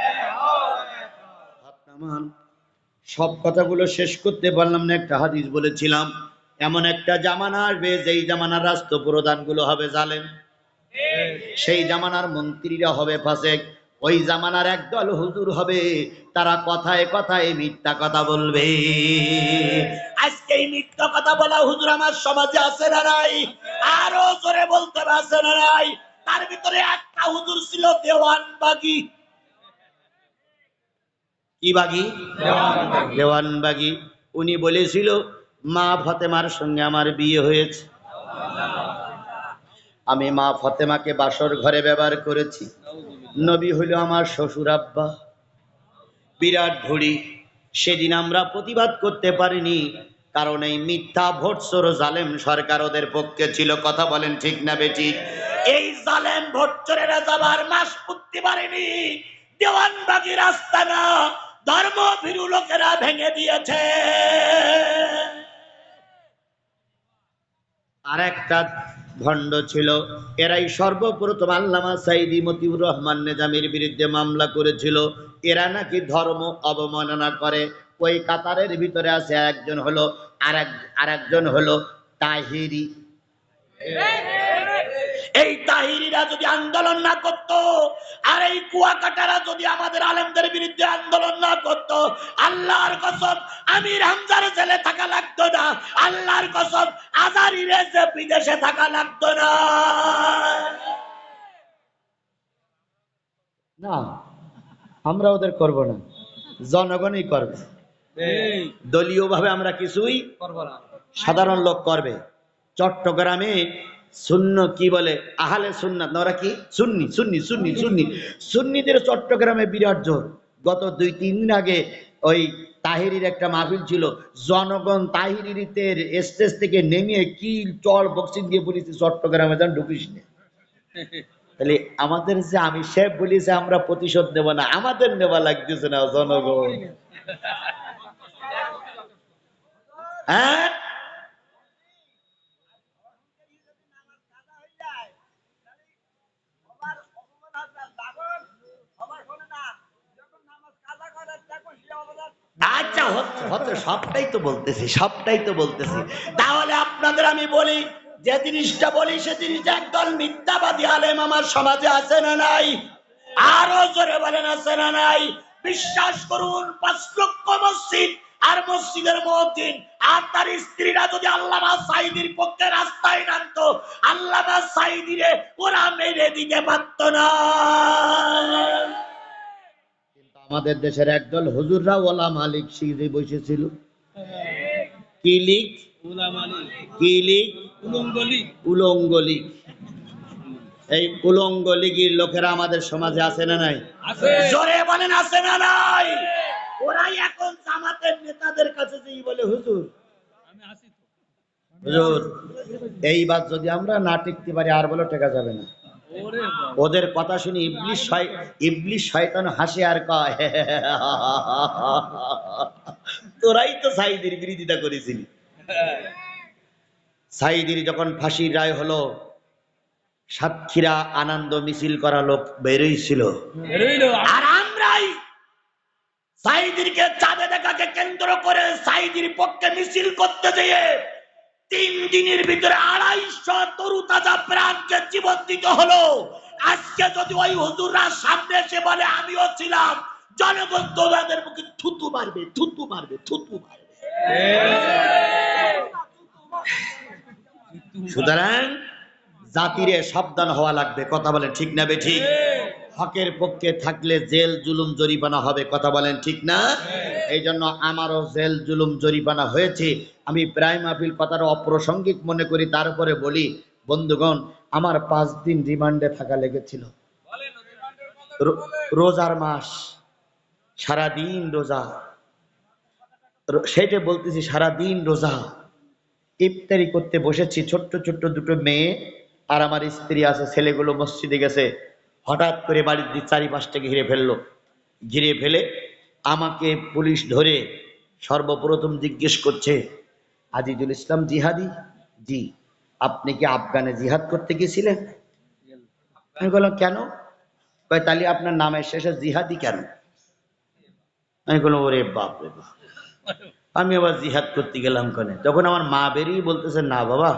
সব কথাগুলো শেষ করতে পারলাম না, একটা হাদিস বলেছিলাম, এমন একটা জামানা আসবে যেই জামানার রাষ্ট্রপ্রধানগুলো হবে জালেম, সেই জামানার মন্ত্রীরা হবে ফাসেক, ওই জামানার একদল হুজুর হবে, তারা কথায় কথায় মিথ্যা কথা বলবে। আজকে এই মিথ্যা কথা বলা হুজুর আমার সমাজে আছে না নাই? আরো জোরে বলতে আছে না নাই? তার ভিতরে একটা হুজুর ছিল দেওয়ানবাগী। কি বাগী? দেওয়ানবাগী। উনি বলেছিল মা ফাতেমার সঙ্গে আমার বিয়ে হয়েছে, আমি মা ফাতেমাকে বাসর ঘরে ব্যবহার করেছি, নবী হইল আমার শ্বশুর আব্বা। বিরাট ধুড়ি। সেদিন আমরা প্রতিবাদ করতে পারিনি, কারণ এই মিথ্যা ভোটচোর জালেম সরকার ওদের পক্ষে ছিল। কথা বলেন ঠিক না বেঠিক? এই জালেম ভোটচোরেরা যাবার মাস পুততে পারেনি। দেওয়ানবাগী রাস্তা না, ধর্মভীরু লোকেরা ভেঙে দিয়েছে। আর একটা ভণ্ড ছিল, এরাই সর্বপ্রথম আল্লামা সাইদি মতিউর রহমান নিজামীর বিরুদ্ধে মামলা করেছিল। এরা নাকি ধর্ম অবমাননা করে। ওই কাতারের ভিতরে আছে একজন হলো আরেকজন হলো তাহিরি। এই তাহিরিরা যদি আন্দোলন না করত, আর এই কুয়াকাটারা যদি আমাদের আলেমদের বিরুদ্ধে আন্দোলন না করত, আল্লাহর কসম আমির হামজার জেলে থাকা লাগতো না, আল্লাহর কসম আজারির বিদেশে থাকা লাগতো না। না, আমরা ওদের করব না, জনগণই করবে। দলীয় ভাবে আমরা কিছুই করব না, সাধারণ লোক করবে। চট্টগ্রামে সুন্ন কি বলে, আহলে সুন্নাত, ওরা কি সুন্নি সুন্নি সুন্নি সুন্নি সুন্নিদের চট্টগ্রামে বিরাট জোর। গত 2-3 দিন আগে ওই তাহিরির একটা মাহফিল ছিল, জনগণ তাহিরিতে স্টেজ থেকে নেমে কি চল বক্সিং দিয়ে বলেছি চট্টগ্রামে যান ঢুকিস না। তাহলে আমাদের যে আমি শেখ বলেছে আমরা প্রতিশোধ নেব না, আমাদের নেওয়া লাগতেছে না জনগণ। হ্যাঁ, আচ্ছা হচ্ছে, সবটাই তো বলতেছি। তাহলে আপনাদের আমি বলি, যে জিনিসটা বলি সে জিনিসটা একদল মিথ্যাবাদী আলেম আমার সমাজে আছে না নাই? আরো জোরে বলেন আছে না নাই? বিশ্বাস করুন, 5 লক্ষ মসজিদ আর মসজিদের মুয়াজ্জিন আর তার স্ত্রীরা যদি আল্লামা সাঈদীর পক্ষে রাস্তায় নামতো, আল্লামা সাঈদীরে ওরা মেরে দিতে পারত না। আমাদের দেশের একদল হুজুররা ওলামা লীগ শিখে বসেছিল। কি লীগ? কি লীগ? উলঙ্গ লীগ। এই উলঙ্গ লীগের লোকেরা আমাদের সমাজে আছে না নাই? জোরে বলেন আছে না নাই? ওরাই এখন জামাতের নেতাদের কাছে যেই বলে, হুজুর হুজুর এইবার যদি আমরা না টিকতে পারি, আর বলে টেকা যাবে না। ওদের কথা শুনে ইবলিশ শয়তান হাসে আর কয়, তোরাই তো সাঈদীর বিরোধিতা করেছিলি। সাঈদীর যখন ফাঁসির রায় হলো, সাতক্ষীরা আনন্দ মিছিল করা লোক বেরোইছিল, আর আমরাই সাঈদীরকে চাঁদে দেখাকে কেন্দ্র করে সাঈদীর পক্ষে মিছিল করতে যেয়ে 3 দিনের ভিতরে 250 তরু তাজা প্রাণকে জীবন দিতে হলো। আজকে যদি ওই হুজুররা সামনে এসে বলে আমিও ছিলাম, জনগণ তোমাদের মুখে থুতু মারবে, থুতু মারবে, থুতু মারবে। সুতরাং জাতিরে সাবধান হওয়া লাগবে। কথা বলেন ঠিক না বেঠিক? হকের পক্ষে থাকলে জেল জুলুম জরিমানা হবে। কথা বলেন ঠিক না? এই জন্য আমারও জেল জুলুম জরিমানা হয়েছে। আমি প্রায় মাহফিল কথাটা অপ্রাসঙ্গিক মনে করি, তারপরে বলি বন্ধুগণ, আমার 5 দিন রিমান্ডে থাকা লেগেছিল। রোজার মাস, সারাদিন রোজা, সেটা বলতেছি সারাদিন রোজা। ইফতারি করতে বসেছি, ছোট্ট ছোট্ট 2টো মেয়ে আর আমার স্ত্রী আছে, ছেলেগুলো মসজিদে গেছে। হঠাৎ করে বাড়ির 4-5টাকে ঘিরে ফেললো। ঘিরে ফেলে আমাকে পুলিশ ধরে সর্বপ্রথম জিজ্ঞেস করছে, আজিজুল ইসলাম জিহাদি? জি। আপনি কি আফগানে জিহাদ করতে গেছিলেন? আমি বললাম কেন? কয় তাহলে আপনার নামের শেষে জিহাদি কেন? আমি বললাম ওরে বাপ রে বাপ, আমি আবার জিহাদ করতে গেলাম কেন? তখন আমার মা বেরিয়ে বলতেছে, না বাবা,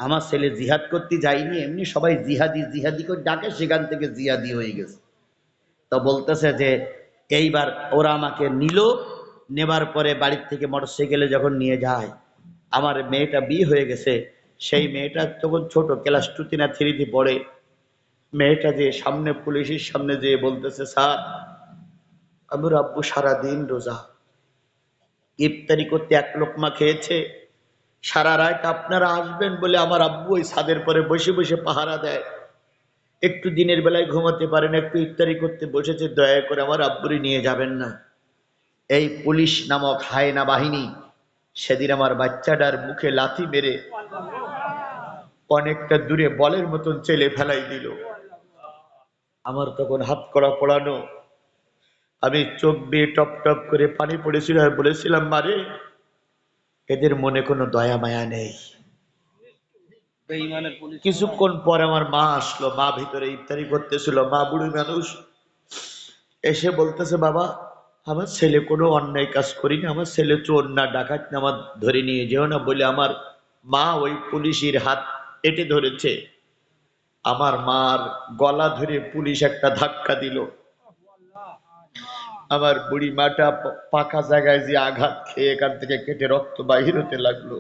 আমার ছেলে জিহাদ করতে যায়নি, এমনি সবাই জিহাদি জিহাদি করে ডাকে, সেখান থেকে জিহাদি হয়ে গেছে। তো বলতেছে যে এইবার ওরা আমাকে নিল, নেবার পরে বাড়ির থেকে মোটরসাইকেলে যখন নিয়ে যায়, আমার মেয়েটা বিয়ে হয়ে গেছে, সেই মেয়েটা তখন ছোট, ক্লাস 2 না 3 পড়ে। মেয়েটা যে সামনে পুলিশের সামনে যেয়ে বলতেছে, স্যার আমার আব্বু সারাদিন রোজা, ইফতারি করতে 1 লোকমা খেয়েছে, সারা রাত আপনারা আসবেন বলে আমার আব্বু ওই ছাদের পরে বসে বসে পাহারা দেয়, একটু দিনের বেলায় ঘুমাতে পারেন, একটু ইফতারি করতে বসেছে, দয়া করে আমার আব্বুরি নিয়ে যাবেন না। এই পুলিশ নামক হায়না বাহিনী সেদিন আমার বাচ্চাটার মুখে লাথি মেরে অনেকটা দূরে বলের মতন চেলে ফেলাই দিল। আমার তখন হাত কড়া পড়ানো, আমি চোখ বেয়ে টপ টপ করে পানি পড়েছিল আর বলেছিলাম, মারে এদের মনে কোনো দয়া মায়া নেই। কিছুক্ষণ পর আমার মা আসলো, মা ভিতরে ইফতারি করতেছিল, মা বুড়ি মানুষ এসে বলতেছে, বাবা আমার ছেলে কোনো অন্যায় কাজ করিনি, আমার ছেলে চোর না ডাকাত না, আমার ধরে নিয়ে যেও না বলে আমার মা ওই পুলিশের হাত এঁটে ধরেছে। আমার মার গলা ধরে পুলিশ একটা ধাক্কা দিল, আমার বুড়ি মাটা পাকা জায়গায় যে আঘাত খেয়ে এখান থেকে কেটে রক্ত বাহির হতে লাগলো।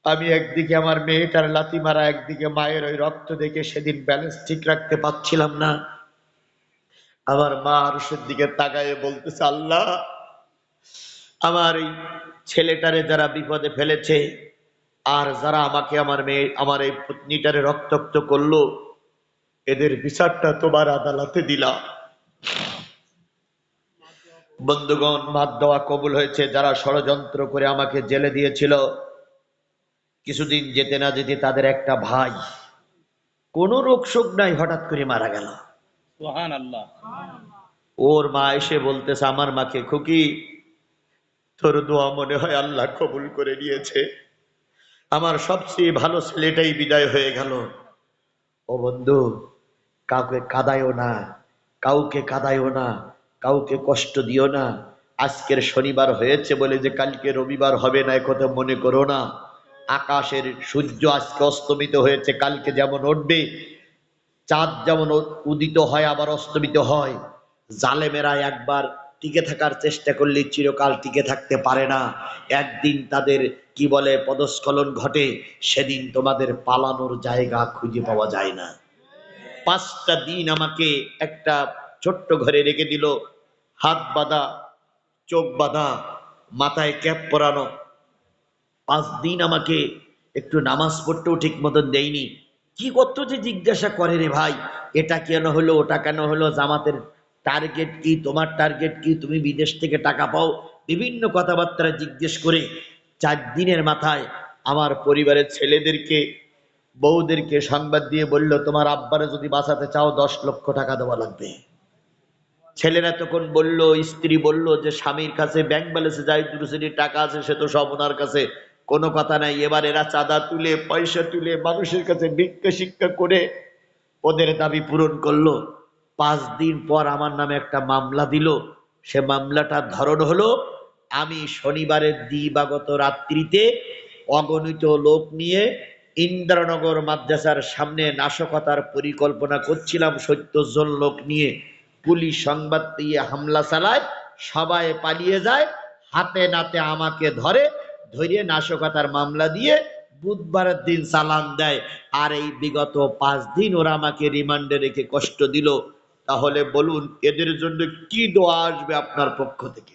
আমি একদিকে আমার মেয়েটার লাথি মারা, একদিকে মায়ের ওই রক্ত দেখে সেদিন ব্যালেন্স ঠিক রাখতে পারছিলাম না। আমার মা আরশের দিকে তাকায়ে বলতেছে, আল্লাহ আমার এই ছেলেটারে যারা বিপদে ফেলেছে আর যারা আমাকে আমার মেয়ে আমার এই পত্নীটারে রক্তাক্ত করলো, এদের বিচারটা তোমার আদালতে দিলা। বন্ধুগণ, মার দেওয়া কবুল হয়েছে। যারা ষড়যন্ত্র করে আমাকে জেলে দিয়েছিল, কিছুদিন যেতে না যেতে তাদের একটা ভাই কোন রোগ শোক নাই, হঠাৎ করে মারা গেল। সুবহানাল্লাহ। ওর মা এসে বলতেছে আমার মাকে, খুকি তোর দোয়া মনে হয় আল্লাহ কবুল করে নিয়েছে, আমার সবচেয়ে ভালো ছেলেটাই বিদায় হয়ে গেল। ও বন্ধু, কাউকে কাঁদায়ও না, কাউকে কাঁদায়ও না, কাউকে কষ্ট দিও না। আজকের শনিবার হয়েছে বলে যে কালকে রবিবার হবে না একথা মনে করো না। আকাশের সূর্য আজকে অস্তমিত হয়েছে, কালকে যেমন উঠবে। চাঁদ যেমন উদিত হয় আবার অস্তমিত হয়। জালেমেরা একবার টিকে থাকার চেষ্টা করলে চিরকাল টিকে থাকতে পারে না। একদিন তাদের কি বলে পদস্খলন ঘটে, সেদিন তোমাদের পালানোর জায়গা খুঁজে পাওয়া যায় না। 5টা দিন আমাকে একটা ছোট্ট ঘরে রেখে দিল, হাত বাঁধা, চোখ বাঁধা, মাথায় ক্যাপ পরানো। 5 দিন আমাকে একটু নামাজ পড়তেও ঠিক মতন দেয়নি। কি কত যে জিজ্ঞাসা করে রে ভাই, এটা কেন হলো, ওটা কেন হলো, জামাতের টার্গেট কি, তোমার টার্গেট কি, তুমি বিদেশ থেকে টাকা পাও, বিভিন্ন কথাবার্তা জিজ্ঞেস করে 4 দিনের মাথায় আমার পরিবারের ছেলেদেরকে বউদেরকে সংবাদ দিয়ে বলল, তোমার আব্বারে যদি বাঁচাতে চাও 10 লক্ষ টাকা দেওয়া লাগবে। ছেলেরা তখন বলল, স্ত্রী বলল যে স্বামীর কাছে ব্যাংক ব্যালেন্সে যাই দুরুসির টাকা আছে, সে তো সব ওনার কাছে, কোনো কথা নাই। এবার এরা চাঁদা তুলে, পয়সা তুলে, মানুষের কাছে ভিক্ষা শিক্ষা করে ওদের দাবি পূরণ করলো। 5 দিন পর আমার নামে একটা মামলা দিল। সে মামলাটার ধরন হলো, আমি শনিবারের দিবাগত রাত্রিতে অগণিত লোক নিয়ে ইন্দ্রনগর মাদ্রাসার সামনে নাশকতার পরিকল্পনা করছিলাম। 70 জন লোক নিয়ে পুলিশ সংবাদ দিয়ে হামলা চালায়, সবাই পালিয়ে যায়। হাতে নাতে আমাকে ধরে নাশকতার মামলা দিয়ে বুধবারের দিন চালান দেয়। আর এই বিগত 5 দিন ওরা আমাকে রিমান্ডে রেখে কষ্ট দিল। তাহলে বলুন এদের জন্য কি দোয়া আসবে আপনার পক্ষ থেকে?